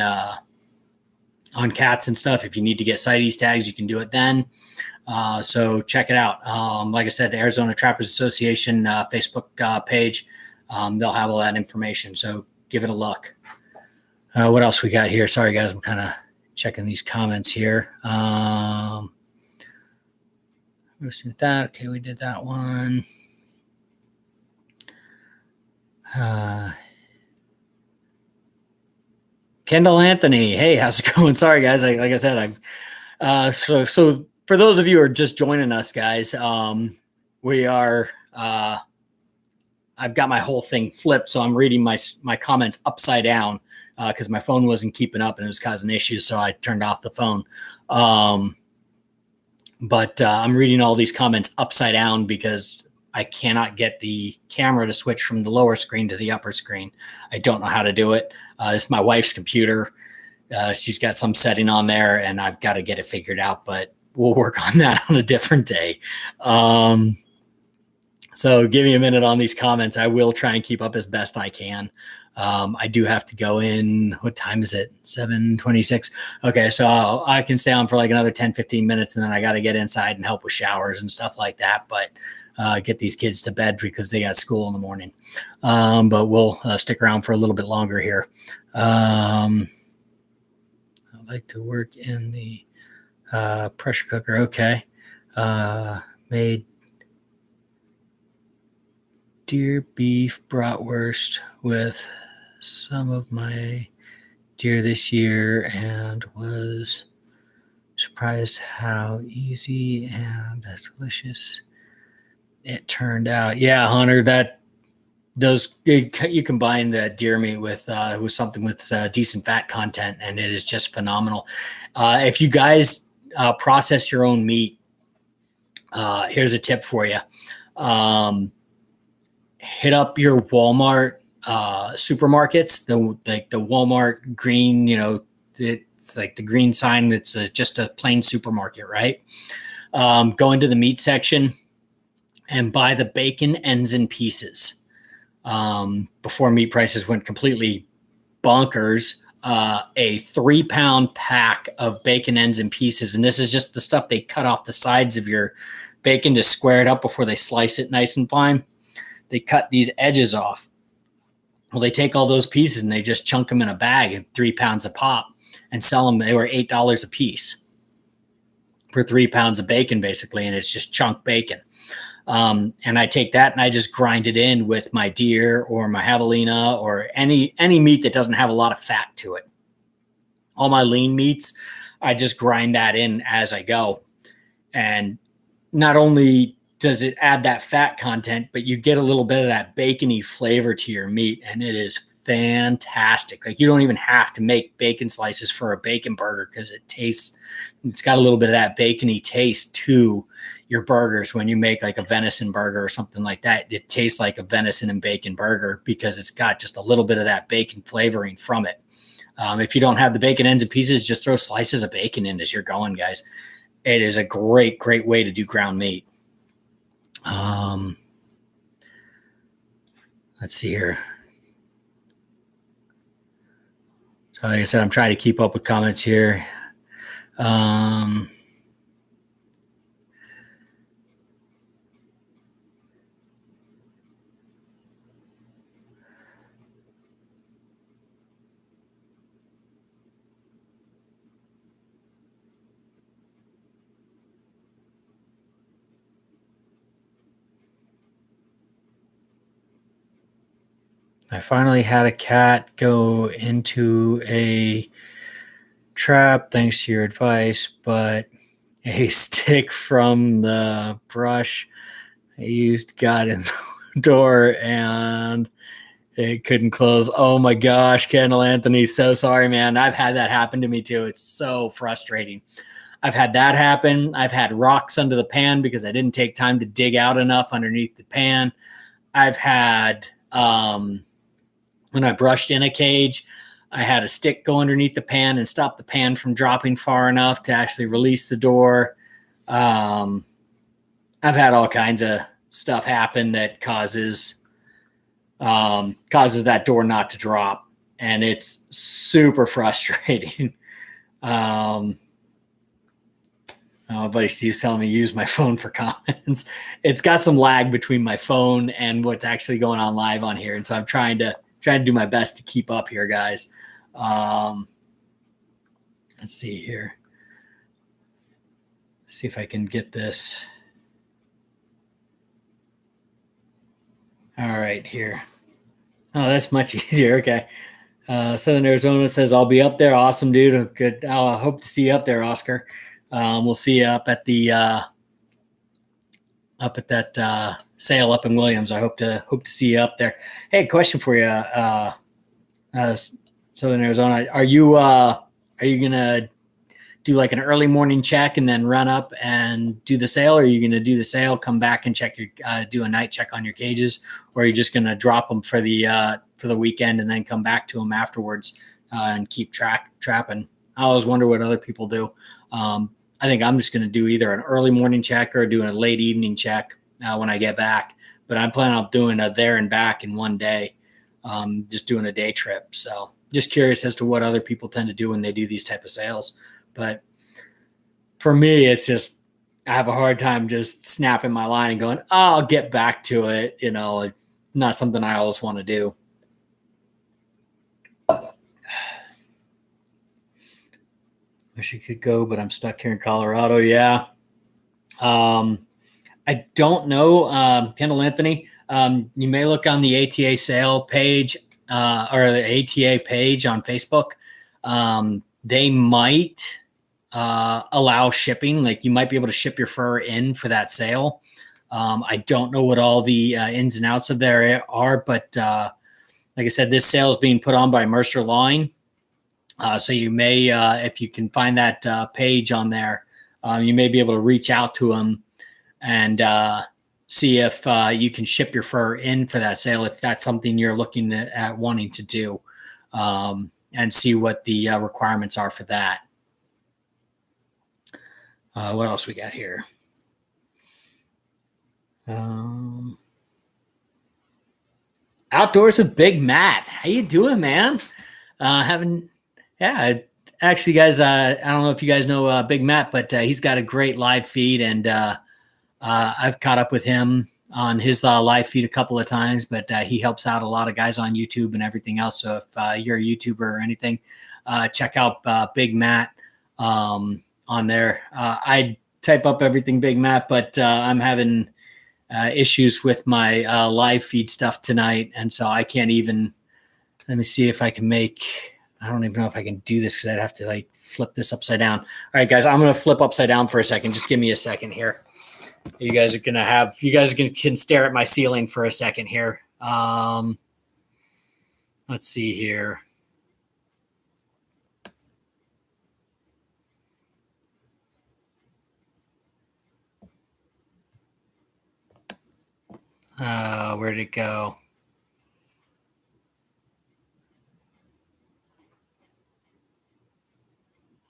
cats and stuff. If you need to get CITES tags, you can do it then. So check it out. Like I said, the Arizona Trappers Association Facebook page, they'll have all that information. So give it a look. What else we got here? Sorry, guys, I'm kind of checking these comments here. That. Okay, we did that one. Kendall Anthony, hey, how's it going? Sorry, guys. Like I said, so for those of you who are just joining us, guys, we are. I've got my whole thing flipped, so I'm reading my comments upside down because my phone wasn't keeping up and it was causing issues. So I turned off the phone. But I'm reading all these comments upside down because I cannot get the camera to switch from the lower screen to the upper screen. I don't know how to do it. It's my wife's computer. She's got some setting on there, and I've got to get it figured out, but we'll work on that on a different day. So give me a minute on these comments. I will try and keep up as best I can. I do have to go in. What time is it? 7:26. Okay, so I can stay on for like another 10, 15 minutes, and then I got to get inside and help with showers and stuff like that. But get these kids to bed because they got school in the morning. But we'll stick around for a little bit longer here. I like to work in the pressure cooker. Okay. Made deer beef bratwurst with some of my deer this year and was surprised how easy and delicious it turned out. Yeah, Hunter, you combine the deer meat with something with decent fat content, and it is just phenomenal. If you guys process your own meat, here's a tip for you. Hit up your Walmart supermarkets, the Walmart green, it's like the green sign. It's just a plain supermarket, right? Go into the meat section and buy the bacon ends and pieces. Before meat prices went completely bonkers, a 3-pound pack of bacon ends and pieces. And this is just the stuff they cut off the sides of your bacon to square it up before they slice it nice and fine. They cut these edges off. Well, they take all those pieces and they just chunk them in a bag at 3 pounds a pop and sell them. They were $8 a piece for 3 pounds of bacon, basically. And it's just chunk bacon. And I take that and I just grind it in with my deer or my javelina or any meat that doesn't have a lot of fat to it. All my lean meats, I just grind that in as I go. And not only does it add that fat content, but you get a little bit of that bacony flavor to your meat, and it is fantastic. Like, you don't even have to make bacon slices for a bacon burger because it's got a little bit of that bacony taste to your burgers. When you make like a venison burger or something like that, it tastes like a venison and bacon burger because it's got just a little bit of that bacon flavoring from it. If you don't have the bacon ends and pieces, just throw slices of bacon in as you're going, guys. It is a great, great way to do ground meat. Let's see here. So like I said, I'm trying to keep up with comments here. I finally had a cat go into a trap thanks to your advice, but a stick from the brush I used got in the door and it couldn't close. Oh my gosh, Kendall Anthony, so sorry, man. I've had that happen to me too. It's so frustrating. I've had that happen. I've had rocks under the pan because I didn't take time to dig out enough underneath the pan. I've had when I brushed in a cage, I had a stick go underneath the pan and stop the pan from dropping far enough to actually release the door. I've had all kinds of stuff happen that causes that door not to drop, and it's super frustrating. Buddy Steve's telling me to use my phone for comments. It's got some lag between my phone and what's actually going on live on here, and so I'm trying to do my best to keep up here, guys. Let's see here. See if I can get this. All right, here. Oh, that's much easier. Okay. Southern Arizona says, I'll be up there. Awesome, dude. Good. I hope to see you up there, Oscar. We'll see you up at the that sale up in Williams. I hope to see you up there. Hey, question for you, Southern Arizona. Are you gonna do like an early morning check and then run up and do the sale, or are you gonna do the sale, come back and check your do a night check on your cages, or are you just gonna drop them for the weekend and then come back to them afterwards and keep trapping? I always wonder what other people do. I think I'm just going to do either an early morning check or do a late evening check when I get back. But I'm planning on doing a there and back in one day, just doing a day trip. So just curious as to what other people tend to do when they do these type of sales. But for me, it's just I have a hard time just snapping my line and going, oh, I'll get back to it. You know, not something I always want to do. Wish I could go, but I'm stuck here in Colorado. Yeah. I don't know. Kendall Anthony, you may look on the ATA sale page or the ATA page on Facebook. They might allow shipping. Like you might be able to ship your fur in for that sale. I don't know what all the ins and outs of there are, but like I said, this sale is being put on by Mercer Line. So you may, if you can find that page on there, you may be able to reach out to them and see if you can ship your fur in for that sale, if that's something you're looking at wanting to do, and see what the requirements are for that. What else we got here? Outdoors with Big Matt. How you doing, man? Yeah, actually, guys, I don't know if you guys know Big Matt, but he's got a great live feed, and I've caught up with him on his live feed a couple of times, but he helps out a lot of guys on YouTube and everything else. So if you're a YouTuber or anything, check out Big Matt on there. I type up everything Big Matt, but I'm having issues with my live feed stuff tonight, and so I can't even. Let me see if I can make. I don't even know if I can do this because I'd have to like flip this upside down. All right, guys, I'm going to flip upside down for a second. Just give me a second here. You guys can stare at my ceiling for a second here. Let's see here. Where'd it go?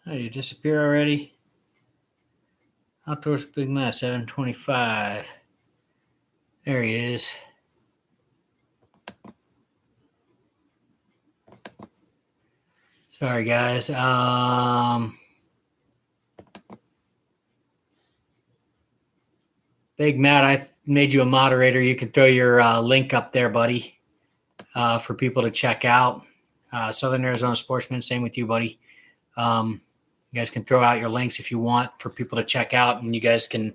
Oh, you disappear already? Outdoors Big Matt, 725. There he is. Sorry, guys. Big Matt, I made you a moderator. You can throw your link up there, buddy, for people to check out. Southern Arizona Sportsman, same with you, buddy. You guys can throw out your links if you want for people to check out, and you guys can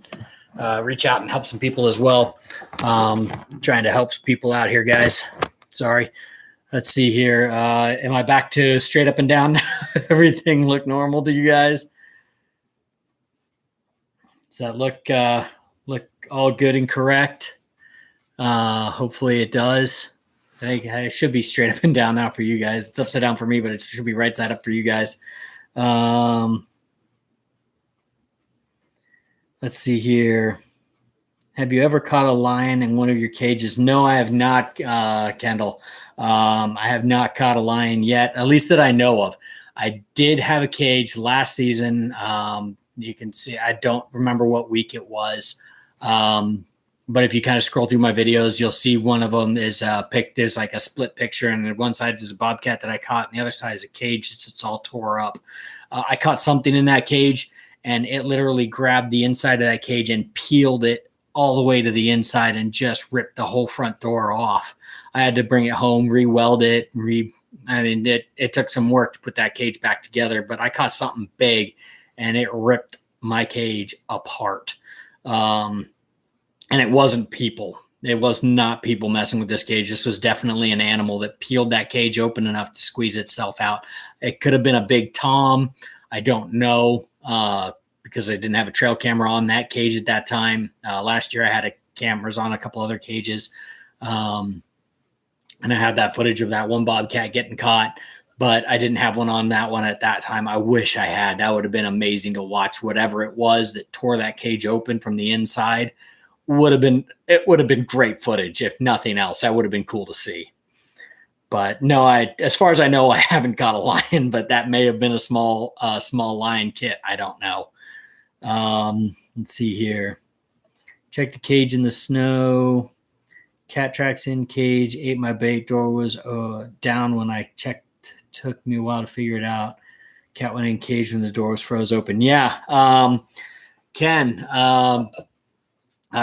reach out and help some people as well. Trying to help people out here, guys. Sorry. Let's see here. Am I back to straight up and down? Everything look normal to you guys? Does that look all good and correct? Hopefully it does. I should be straight up and down now for you guys. It's upside down for me, but it should be right side up for you guys. Let's see here. Have you ever caught a lion in one of your cages? No, I have not, Kendall. I have not caught a lion yet, at least that I know of. I did have a cage last season. You can see, I don't remember what week it was. But if you kind of scroll through my videos, you'll see one of them is picked as like a split picture. And one side is a bobcat that I caught, and the other side is a cage. It's all tore up. I caught something in that cage, and it literally grabbed the inside of that cage and peeled it all the way to the inside and just ripped the whole front door off. I had to bring it home, re-weld it. It took some work to put that cage back together, but I caught something big and it ripped my cage apart. And it wasn't people. It was not people messing with this cage. This was definitely an animal that peeled that cage open enough to squeeze itself out. It could have been a big tom. I don't know because I didn't have a trail camera on that cage at that time. Last year I had cameras on a couple other cages. And I had that footage of that one bobcat getting caught, but I didn't have one on that one at that time. I wish I had. That would have been amazing to watch. Whatever it was that tore that cage open from the inside would have been great footage. If nothing else, that would have been cool to see. But no, as far as I know, I haven't caught a lion, but that may have been a small lion kit. I don't know. Let's see here. Check the cage in the snow. Cat tracks in cage. Ate my bait. Door was down when I checked. Took me a while to figure it out. Cat went in cage when the door was froze open. Yeah. Ken,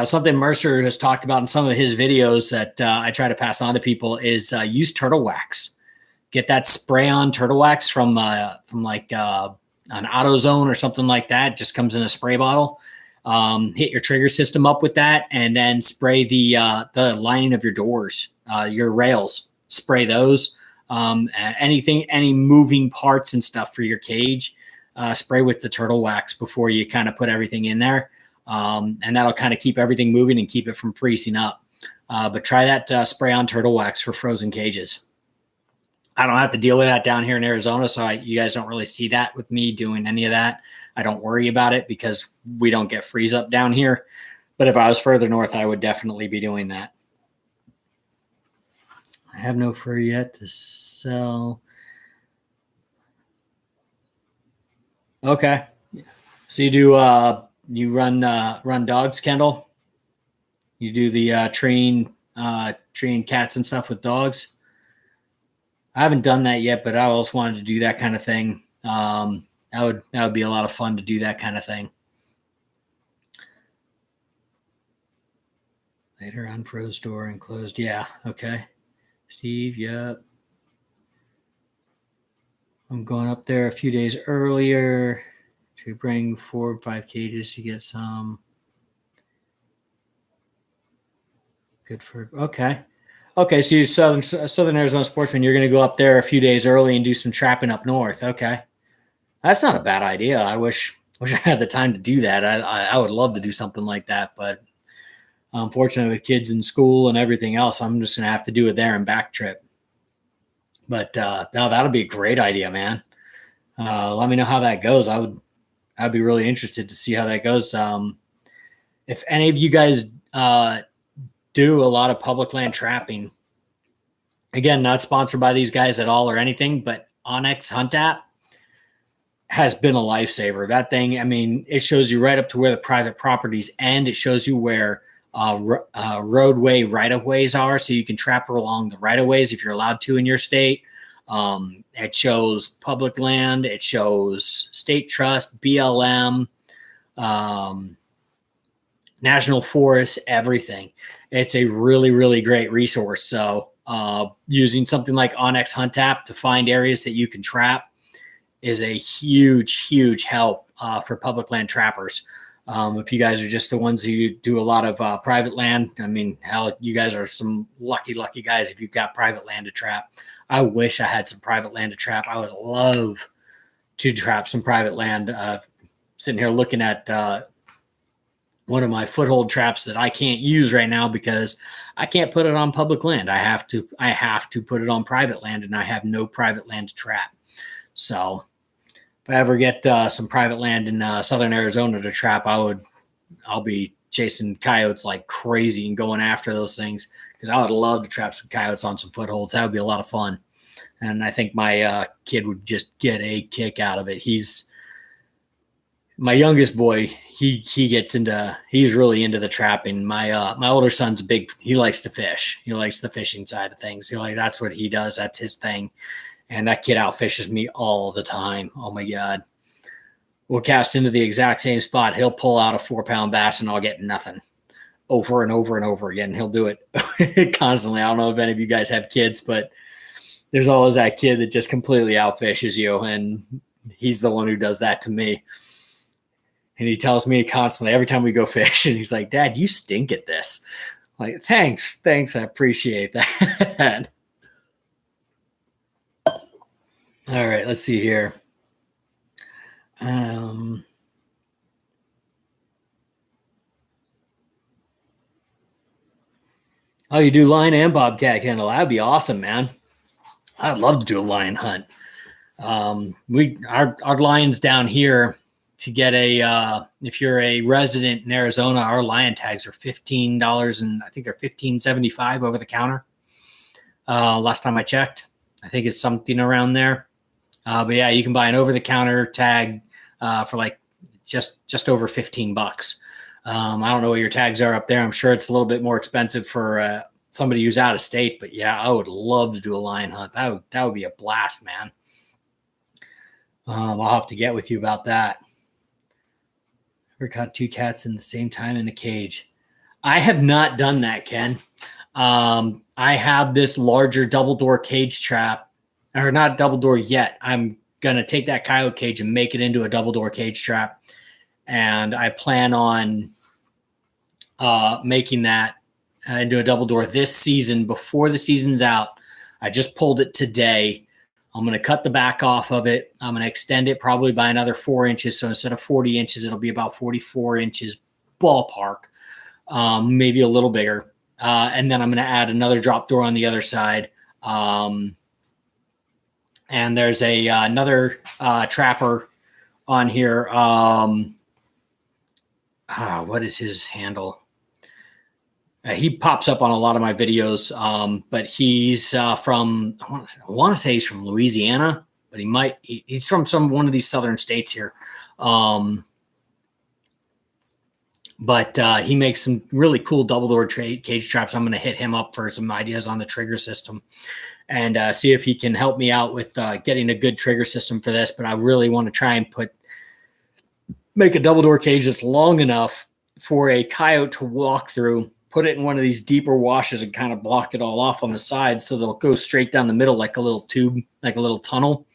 something Mercer has talked about in some of his videos that I try to pass on to people is use turtle wax. Get that spray on turtle wax from like an AutoZone or something like that. It just comes in a spray bottle. Hit your trigger system up with that, and then spray the lining of your doors, your rails. Spray those. Any moving parts and stuff for your cage. Spray with the turtle wax before you kind of put everything in there. And that'll kind of keep everything moving and keep it from freezing up. But try that spray on turtle wax for frozen cages. I don't have to deal with that down here in Arizona, so you guys don't really see that with me doing any of that. I don't worry about it because we don't get freeze up down here. But if I was further north, I would definitely be doing that. I have no fur yet to sell. Okay. So you do you run dogs, Kendall? You do the train cats and stuff with dogs? I haven't done that yet, but I always wanted to do that kind of thing. That would be a lot of fun to do that kind of thing. Later on, froze door and closed. Yeah. Okay. Steve. Yep. I'm going up there a few days earlier to bring 4 or 5 cages to get some. Good for, okay. Okay, so you're Southern Arizona sportsman. You're going to go up there a few days early and do some trapping up north. Okay. That's not a bad idea. I wish I had the time to do that. I would love to do something like that, but unfortunately with kids in school and everything else, I'm just going to have to do a there and back trip. But no, that'll be a great idea, man. Let me know how that goes. I'd be really interested to see how that goes. If any of you guys do a lot of public land trapping, again, not sponsored by these guys at all or anything, but Onyx Hunt app has been a lifesaver. That thing, I mean, it shows you right up to where the private properties end. It shows you where roadway right-of-ways are, so you can trap along the right-of-ways if you're allowed to in your state. It shows public land. It shows state trust, BLM, national forest, everything. It's a really, really great resource. So using something like Onyx Hunt app to find areas that you can trap is a huge, huge help for public land trappers. If you guys are just the ones who do a lot of private land, I mean, hell, you guys are some lucky guys if you've got private land to trap. I wish I had some private land to trap. I would love to trap some private land. Sitting here looking at one of my foothold traps that I can't use right now because I can't put it on public land. I have to put it on private land, and I have no private land to trap. So if I ever get some private land in southern Arizona to trap, I'll be chasing coyotes like crazy and going after those things, because I would love to trap some coyotes on some footholds. That would be a lot of fun. And I think my kid would just get a kick out of it. My youngest boy, he's really into the trapping. My older son's he likes to fish. He likes the fishing side of things. That's what he does. That's his thing. And that kid outfishes me all the time. Oh my God. We'll cast into the exact same spot. He'll pull out a 4-pound bass and I'll get nothing, over and over and over again. He'll do it constantly. I don't know if any of you guys have kids, but there's always that kid that just completely outfishes you. And he's the one who does that to me. And he tells me constantly every time we go fishing, he's like, "Dad, you stink at this." I'm like, thanks. I appreciate that. All right, let's see here. Oh, you do lion and bobcat kennel? That'd be awesome, man. I'd love to do a lion hunt. Our lions down here, to get if you're a resident in Arizona, our lion tags are $15, and I think they're $15.75 over the counter. Last time I checked, I think it's something around there. But yeah, you can buy an over the counter tag for like just over $15. I don't know what your tags are up there. I'm sure it's a little bit more expensive for somebody who's out of state, but yeah, I would love to do a lion hunt. That would be a blast, man. I'll have to get with you about that. Ever caught 2 cats in the same time in a cage? I have not done that, Ken. I have this larger double door cage trap, or not double door yet. I'm going to take that coyote cage and make it into a double door cage trap. And I plan on making that into a double door this season before the season's out. I just pulled it today. I'm going to cut the back off of it. I'm going to extend it probably by another 4 inches. So instead of 40 inches, it'll be about 44 inches ballpark, maybe a little bigger. And then I'm going to add another drop door on the other side. And there's another trapper on here. What is his handle? He pops up on a lot of my videos, but he's from, I want to say he's from Louisiana, but he's from one of these southern states here. But he makes some really cool double door cage traps. I'm going to hit him up for some ideas on the trigger system and see if he can help me out with getting a good trigger system for this. But I really want to try and make a double door cage that's long enough for a coyote to walk through, put it in one of these deeper washes and kind of block it all off on the side. So they'll go straight down the middle, like a little tube, like a little tunnel,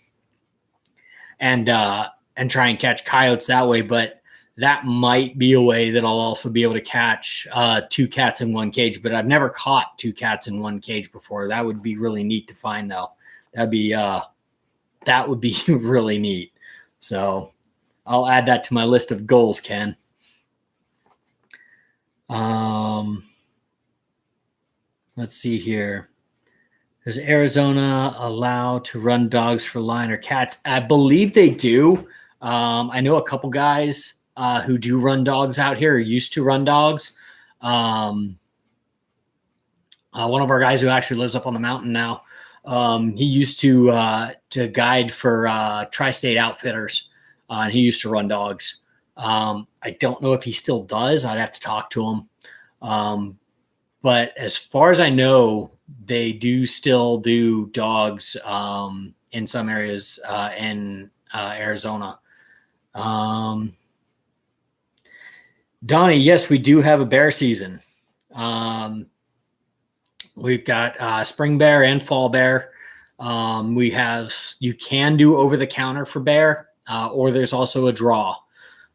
and try and catch coyotes that way. But that might be a way that I'll also be able to catch 2 cats in one cage, but I've never caught 2 cats in one cage before. That would be really neat to find though. That would be really neat. So I'll add that to my list of goals, Ken. Let's see here. Does Arizona allow to run dogs for lion or cats? I believe they do. I know a couple guys who do run dogs out here, or used to run dogs. One of our guys who actually lives up on the mountain now, he used to guide for Tri-State Outfitters. And he used to run dogs. I don't know if he still does. I'd have to talk to him. But as far as I know, they do still do dogs in some areas in Arizona. Donnie, yes, we do have a bear season. We've got spring bear and fall bear. You can do over the counter for bear, or there's also a draw.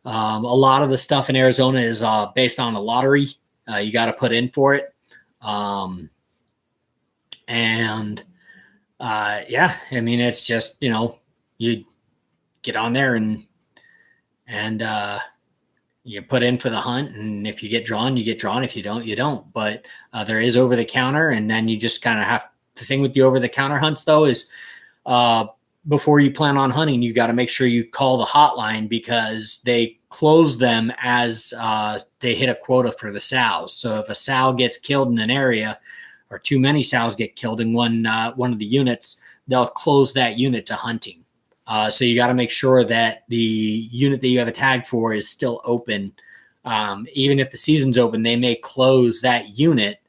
A lot of the stuff in Arizona is based on a lottery. You got to put in for it. And Yeah, I mean, it's just, you get on there and you put in for the hunt, and if you get drawn, you get drawn. If you don't, you don't. But there is over the counter, and then you just kind of have. The thing with the over the counter hunts though is uh, before you plan on hunting, you got to make sure you call the hotline, because they close them as they hit a quota for the sows. So if a sow gets killed in an area, or too many sows get killed in one of the units, they'll close that unit to hunting. So you got to make sure that the unit that you have a tag for is still open. Even if the season's open, they may close that unit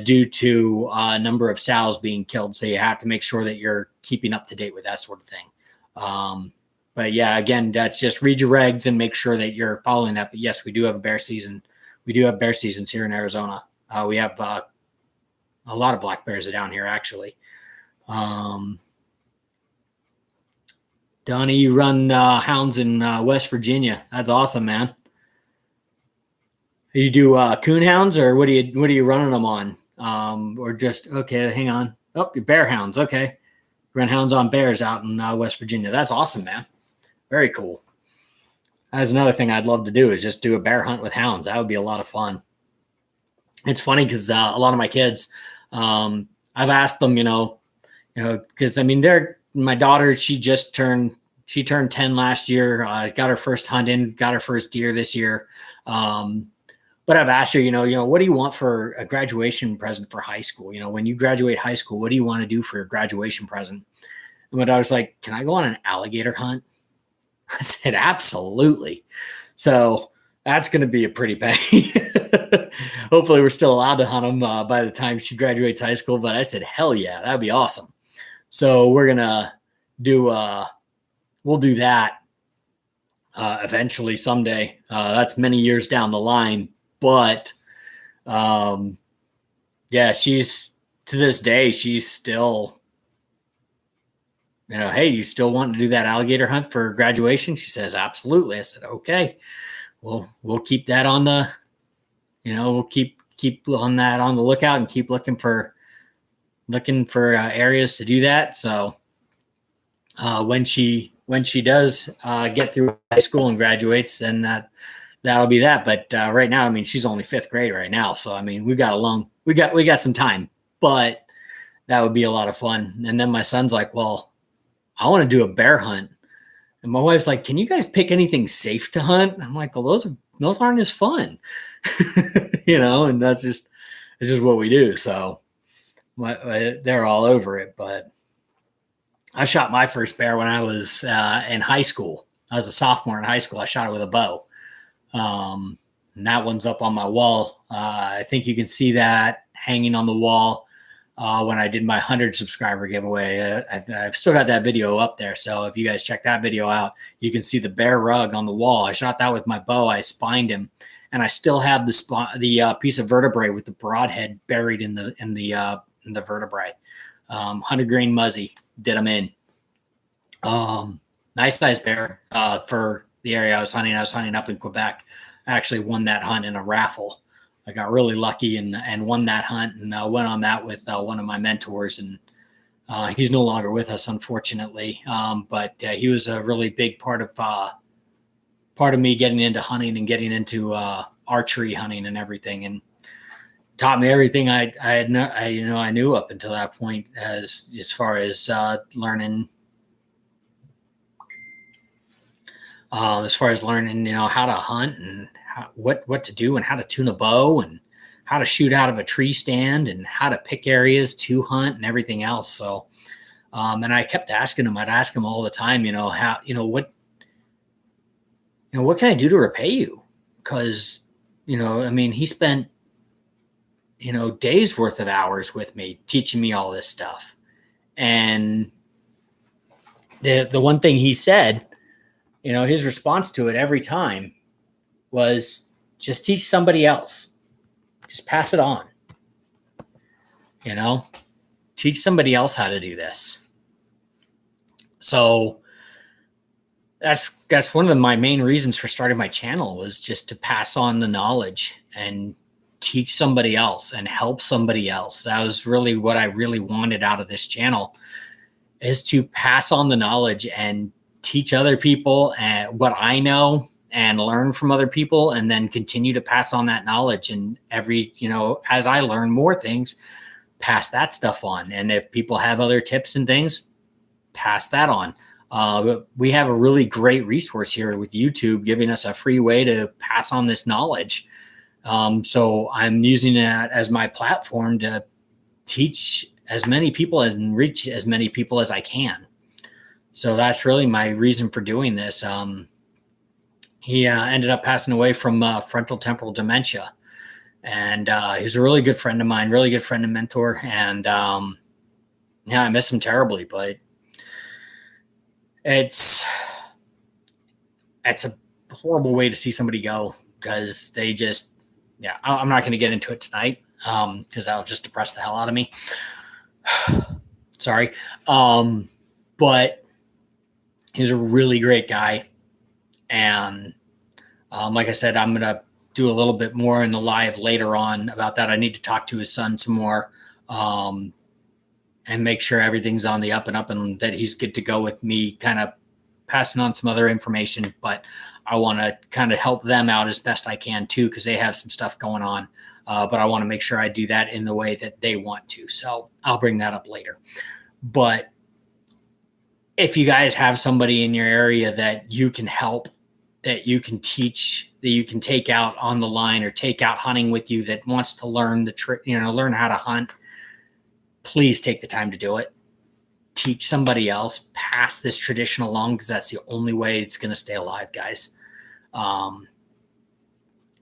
due to a number of sows being killed. So you have to make sure that you're keeping up to date with that sort of thing. But yeah, again, that's just read your regs and make sure that you're following that. But yes, we do have a bear season. We do have bear seasons here in Arizona. We have a lot of black bears down here, actually. Donnie, you run hounds in West Virginia. That's awesome, man. You do coon hounds, or what are you running them on? Or just, okay, hang on. Oh, you're bear hounds. Okay. Run hounds on bears out in West Virginia. That's awesome, man. Very cool. That's another thing I'd love to do, is just do a bear hunt with hounds. That would be a lot of fun. It's funny because a lot of my kids, I've asked them, because I mean, my daughter, she turned 10 last year, got her first hunt in, got her first deer this year. But I've asked her, what do you want for a graduation present for high school? When you graduate high school, what do you want to do for your graduation present? And my daughter's like, can I go on an alligator hunt? I said, absolutely. So that's going to be a pretty pain. Hopefully we're still allowed to hunt them by the time she graduates high school. But I said, hell yeah, that'd be awesome. So we're going to we'll do that eventually someday. That's many years down the line. But yeah, she's, to this day, she's still, hey, you still want to do that alligator hunt for graduation? She says, absolutely. I said, okay, we'll keep that on the, we'll keep on that on the lookout, and keep looking for areas to do that. So when she does get through high school and graduates, then that'll be that. But right now, I mean, she's only 5th grade right now. So, I mean, we got some time, but that would be a lot of fun. And then my son's like, well, I want to do a bear hunt. And my wife's like, can you guys pick anything safe to hunt? And I'm like, well, those aren't as fun, and it's just what we do. So they're all over it. But I shot my first bear when I was in high school. I was a sophomore in high school. I shot it with a bow. And that one's up on my wall. I think you can see that hanging on the wall when I did my 100 subscriber giveaway. I've still got that video up there. So if you guys check that video out, you can see the bear rug on the wall. I shot that with my bow. I spined him, and I still have the piece of vertebrae with the broadhead buried in the vertebrae. 100 grain muzzy, did him in. Nice size bear for the area I was hunting. I was hunting up in Quebec. I actually won that hunt in a raffle. I got really lucky and won that hunt, and went on that with one of my mentors. And he's no longer with us, unfortunately. But he was a really big part of me getting into hunting and getting into archery hunting and everything, and taught me everything I knew up until that point, as far as learning. How to hunt, and what to do, and how to tune a bow, and how to shoot out of a tree stand, and how to pick areas to hunt, and everything else. So, and I kept asking him. I'd ask him all the time, what can I do to repay you? Because, he spent, days worth of hours with me teaching me all this stuff. And the one thing he said, his response to it every time was, just teach somebody else. Just pass it on. Teach somebody else how to do this. So that's one of my main reasons for starting my channel, was just to pass on the knowledge and teach somebody else and help somebody else. That was really what I really wanted out of this channel, is to pass on the knowledge and teach other people what I know and learn from other people, and then continue to pass on that knowledge. And every, as I learn more things, pass that stuff on. And if people have other tips and things, pass that on. We have a really great resource here with YouTube giving us a free way to pass on this knowledge. So I'm using that as my platform to teach as many people and reach as many people as I can. So that's really my reason for doing this. He ended up passing away from frontal temporal dementia. And he's a really good friend of mine, really good friend and mentor. And yeah, I miss him terribly, but it's a horrible way to see somebody go, because they just, I'm not going to get into it tonight because that'll just depress the hell out of me. Sorry. But he's a really great guy. And like I said, I'm going to do a little bit more in the live later on about that. I need to talk to his son some more and make sure everything's on the up and up, and that he's good to go with me kind of passing on some other information. But I want to kind of help them out as best I can too, because they have some stuff going on. But I want to make sure I do that in the way that they want to. So I'll bring that up later. But if you guys have somebody in your area that you can help, that you can teach, that you can take out on the line or take out hunting with you, that wants to learn the trick, learn how to hunt, please take the time to do it. Teach somebody else, pass this tradition along, because that's the only way it's going to stay alive, guys. And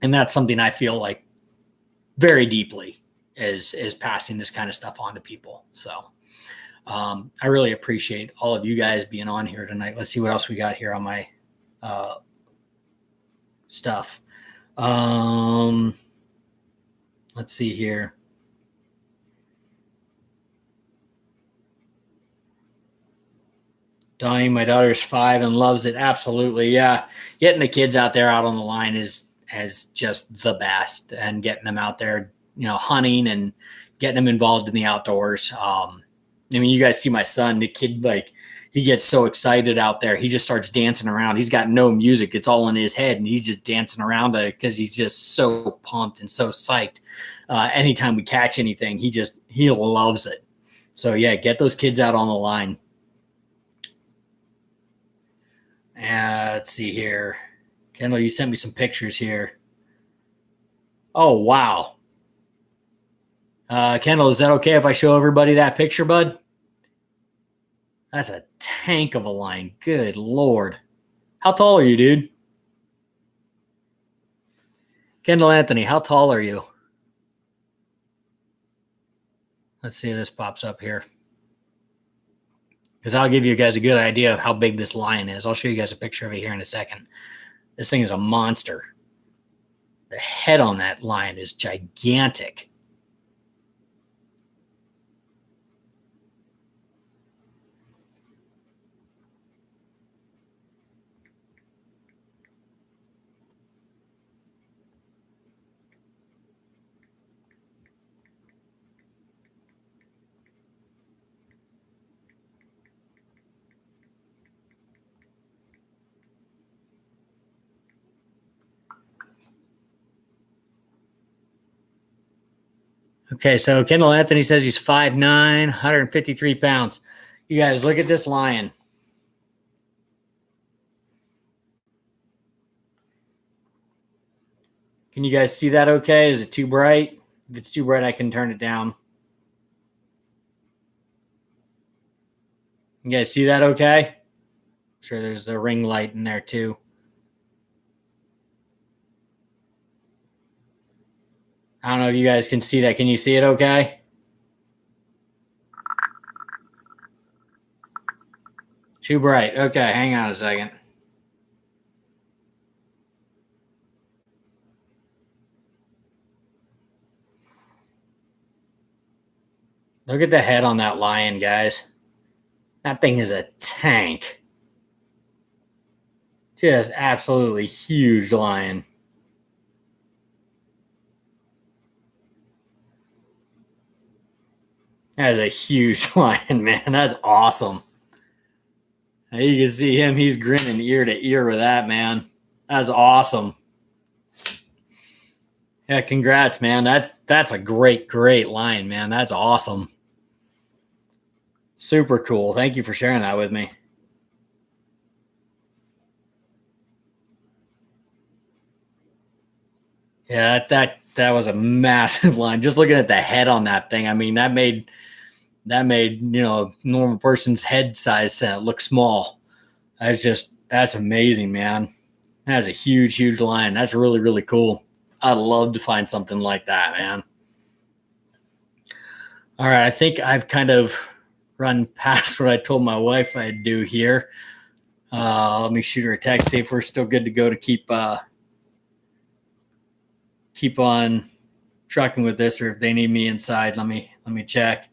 that's something I feel like very deeply is passing this kind of stuff on to people. So I really appreciate all of you guys being on here tonight. Let's see what else we got here on my stuff. Let's see here. Donnie, my daughter's 5 and loves it. Absolutely. Yeah. Getting the kids out there out on the line is just the best, and getting them out there, hunting and getting them involved in the outdoors. I mean, you guys see my son, the kid, like, he gets so excited out there. He just starts dancing around. He's got no music. It's all in his head, and he's just dancing around because he's just so pumped and so psyched. Anytime we catch anything, he loves it. So yeah, get those kids out on the line. Let's see here. Kendall, you sent me some pictures here. Oh, wow. Kendall, is that okay if I show everybody that picture, bud? That's a tank of a line. Good Lord. How tall are you, dude? Kendall Anthony, how tall are you? Let's see if this pops up here, because I'll give you guys a good idea of how big this lion is. I'll show you guys a picture of it here in a second. This thing is a monster. The head on that lion is gigantic. Okay, so Kendall Anthony says he's 5'9", 153 pounds. You guys, look at this lion. Can you guys see that okay? Is it too bright? If it's too bright, I can turn it down. You guys see that okay? I'm sure there's a ring light in there too. I don't know if you guys can see that. Can you see it okay? Too bright. Okay, hang on a second. Look at the head on that lion, guys. That thing is a tank. Just absolutely huge lion. That is a huge lion, man. That's awesome. You can see him. He's grinning ear to ear with that, man. That's awesome. Yeah, congrats, man. That's a great lion, man. That's awesome. Super cool. Thank you for sharing that with me. Yeah, that was a massive line. Just looking at the head on that thing, I mean, that made a normal person's head size look small. That's amazing, man. That's a huge lion. That's really cool. I'd love to find something like that, man. All right, I think I've kind of run past what I told my wife I'd do here. Let me shoot her a text, see if we're still good to go to keep on trucking with this, or if they need me inside. Let me check.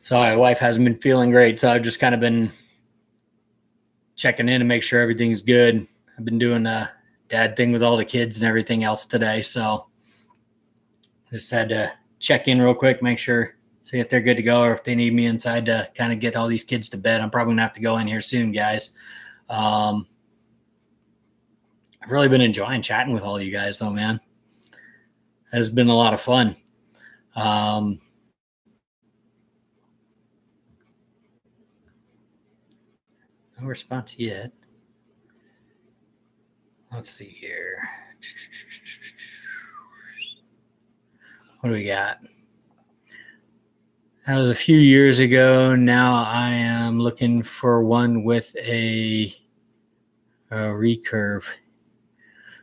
So my wife hasn't been feeling great, so I've just kind of been checking in to make sure everything's good. I've been doing a dad thing with all the kids and everything else today, so just had to check in real quick, make sure, see if they're good to go, or if they need me inside to kind of get all these kids to bed. I'm probably gonna have to go in here soon, guys. I've really been enjoying chatting with all you guys, though, man. It's been a lot of fun. No response yet. Let's see here. What do we got? That was a few years ago. Now I am looking for one with a recurve.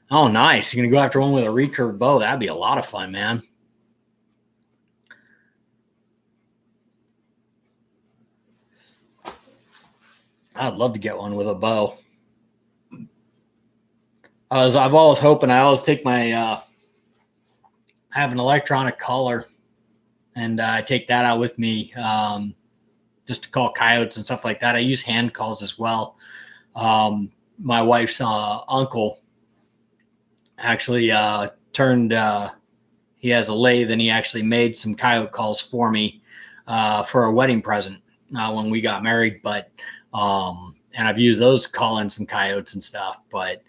Oh, nice. You're going to go after one with a recurve bow. That'd be a lot of fun, man. I'd love to get one with a bow. I've always hoping, I always take my, I have an electronic collar, and I take that out with me just to call coyotes and stuff like that. I use hand calls as well. My wife's uncle actually turned, he has a lathe, and he actually made some coyote calls for me for a wedding present when we got married. But, and I've used those to call in some coyotes and stuff, but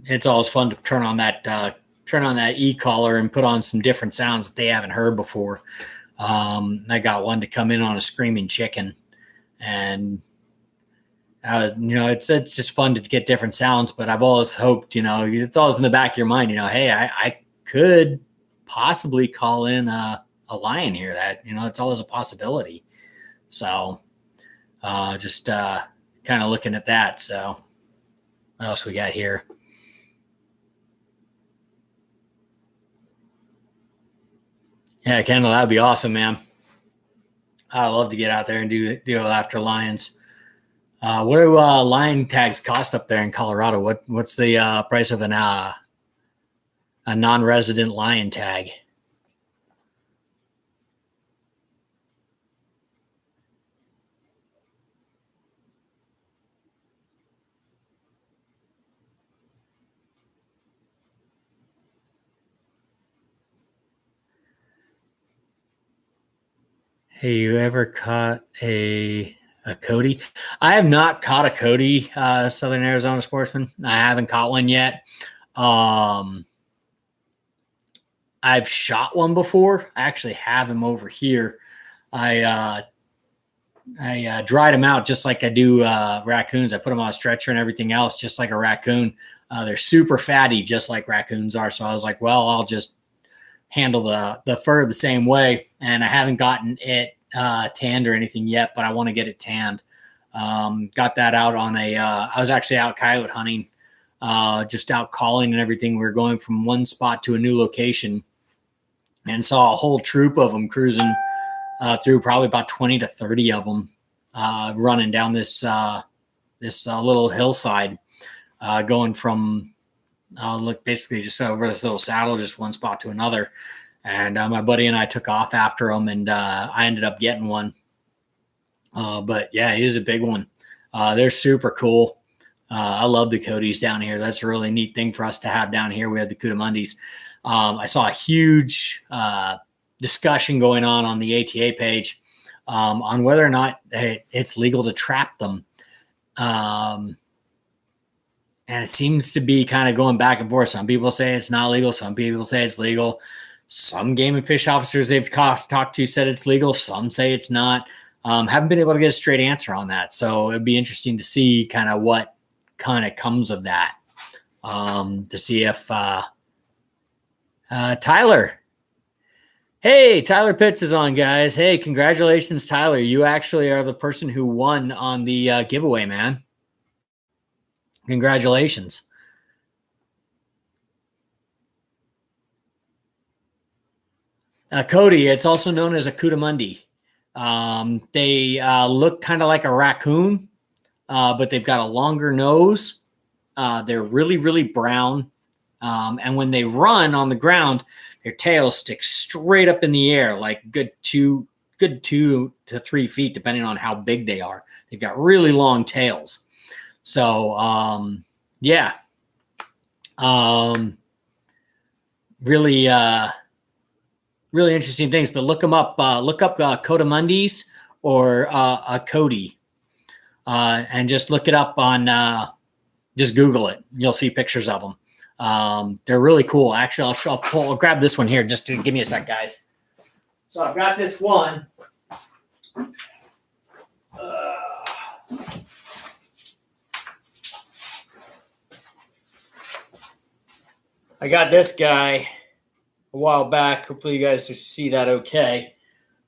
it's always fun to turn on that e-collar and put on some different sounds that they haven't heard before. I got one to come in on a screaming chicken, and it's just fun to get different sounds. But I've always hoped, it's always in the back of your mind, hey, I could possibly call in a lion here. That, it's always a possibility. So just kind of looking at that. So what else we got here? Yeah, Kendall, that'd be awesome, man. I'd love to get out there and do after lions. What do lion tags cost up there in Colorado? What's the price of a non-resident lion tag? Hey, you ever caught a Cody? I have not caught a Cody, Southern Arizona Sportsman. I haven't caught one yet. I've shot one before. I actually have him over here. I dried him out just like I do raccoons. I put them on a stretcher and everything else, just like a raccoon. They're super fatty, just like raccoons are. So I was like, well, I'll just handle the fur the same way. And I haven't gotten it tanned or anything yet, but I want to get it tanned. Got that out on I was actually out coyote hunting, just out calling and everything. We were going from one spot to a new location, and saw a whole troop of them cruising through, probably about 20 to 30 of them running down this little hillside, going from basically just over this little saddle, just one spot to another. And my buddy and I took off after him, and I ended up getting one. But yeah, he is a big one. They're super cool. I love the Codys down here. That's a really neat thing for us to have down here. We have the Cootamundis. I saw a huge discussion going on the ATA page on whether or not it's legal to trap them. And it seems to be kind of going back and forth. Some people say it's not legal. Some people say it's legal. Some game and fish officers they've talked to said it's legal. Some say it's not. Haven't been able to get a straight answer on that. So it'd be interesting to see kind of what kind of comes of that. To see if Tyler. Hey, Tyler Pitts is on, guys. Hey, congratulations, Tyler. You actually are the person who won on the giveaway, man. Congratulations. Cody, it's also known as a Cootamundi. They look kind of like a raccoon, but they've got a longer nose. They're really, really brown. And when they run on the ground, their tails stick straight up in the air, like good 2 to 3 feet, depending on how big they are. They've got really long tails. So, yeah. Really interesting things, but look them up. Look up Cootamundis or Cody, and just look it up on. Just Google it. You'll see pictures of them. They're really cool. Actually, I'll grab this one here. Just to give me a sec, guys. So I've got this one. I got this guy a while back. Hopefully you guys see that okay.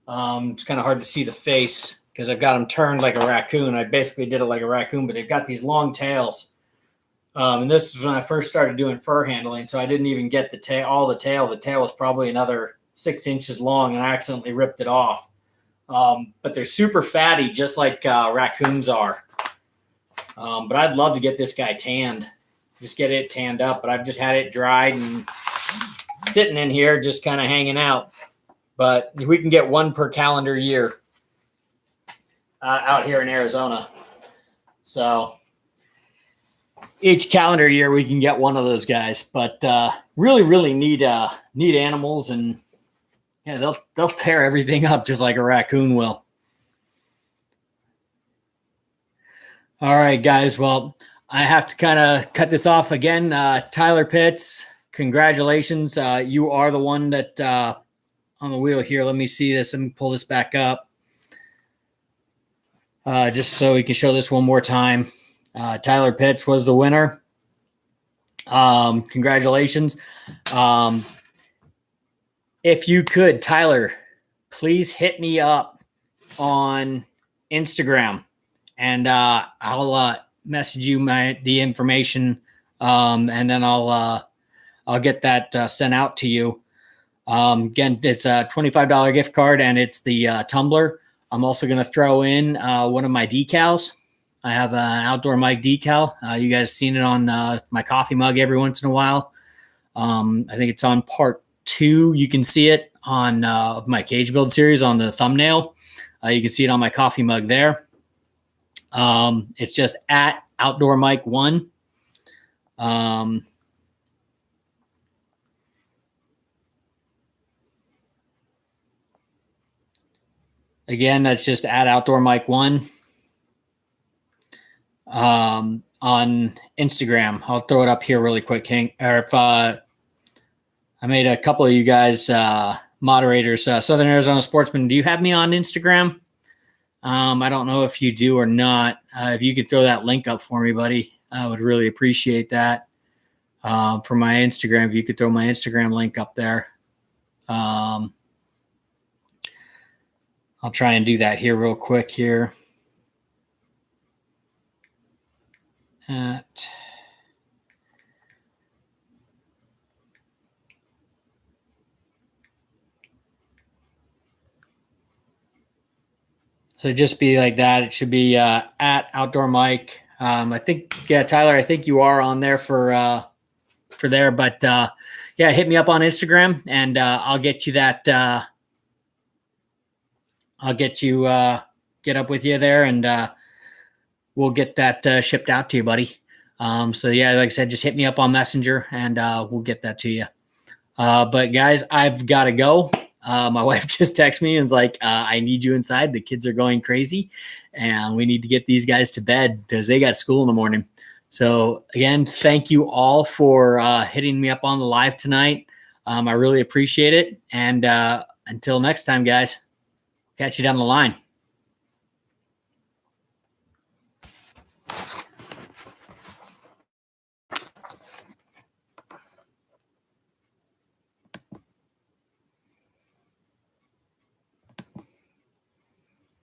It's kind of hard to see the face because I've got them turned like a raccoon. I basically did it like a raccoon, but they've got these long tails. And this is when I first started doing fur handling, so I didn't even get the tail. The tail was probably another 6 inches long, and I accidentally ripped it off. But they're super fatty, just like raccoons are. But I'd love to get this guy tanned. Just get it tanned up, but I've just had it dried and sitting in here just kind of hanging out. But we can get one per calendar year out here in Arizona. So each calendar year we can get one of those guys. But really, really neat animals, and yeah, they'll tear everything up just like a raccoon will. All right, guys. Well, I have to kind of cut this off again. Tyler Pitts, congratulations. You are the one that on the wheel here. Let me see this. Let me pull this back up just so we can show this one more time. Tyler Pitts was the winner. Congratulations. If you could, Tyler, please hit me up on Instagram, and I'll message you the information, and then I'll get that sent out to you. Again, it's a $25 gift card, and it's the tumbler. I'm also going to throw in one of my decals. I have an Outdoor Mike decal. You guys seen it on my coffee mug every once in a while. I think it's on part 2. You can see it on my cage build series on the thumbnail. You can see it on my coffee mug there. It's just at Outdoor Mike 1. Again, that's just at Outdoor Mike 1 on Instagram. I'll throw it up here really quick, King. Or if I made a couple of you guys moderators, Southern Arizona Sportsman. Do you have me on Instagram? I don't know if you do or not. If you could throw that link up for me, buddy, I would really appreciate that. For my Instagram, if you could throw my Instagram link up there. I'll try and do that here real quick here. So just be like that. It should be at Outdoor Mike. I think, yeah, Tyler, I think you are on there for for there. But yeah, hit me up on Instagram, and I'll get you that. I'll get you get up with you there, and we'll get that shipped out to you, buddy. So yeah, like I said, just hit me up on Messenger, and we'll get that to you. But guys, I've got to go. My wife just texted me and was like, I need you inside. The kids are going crazy, and we need to get these guys to bed because they got school in the morning. So again, thank you all for hitting me up on the live tonight. I really appreciate it. And until next time, guys, catch you down the line.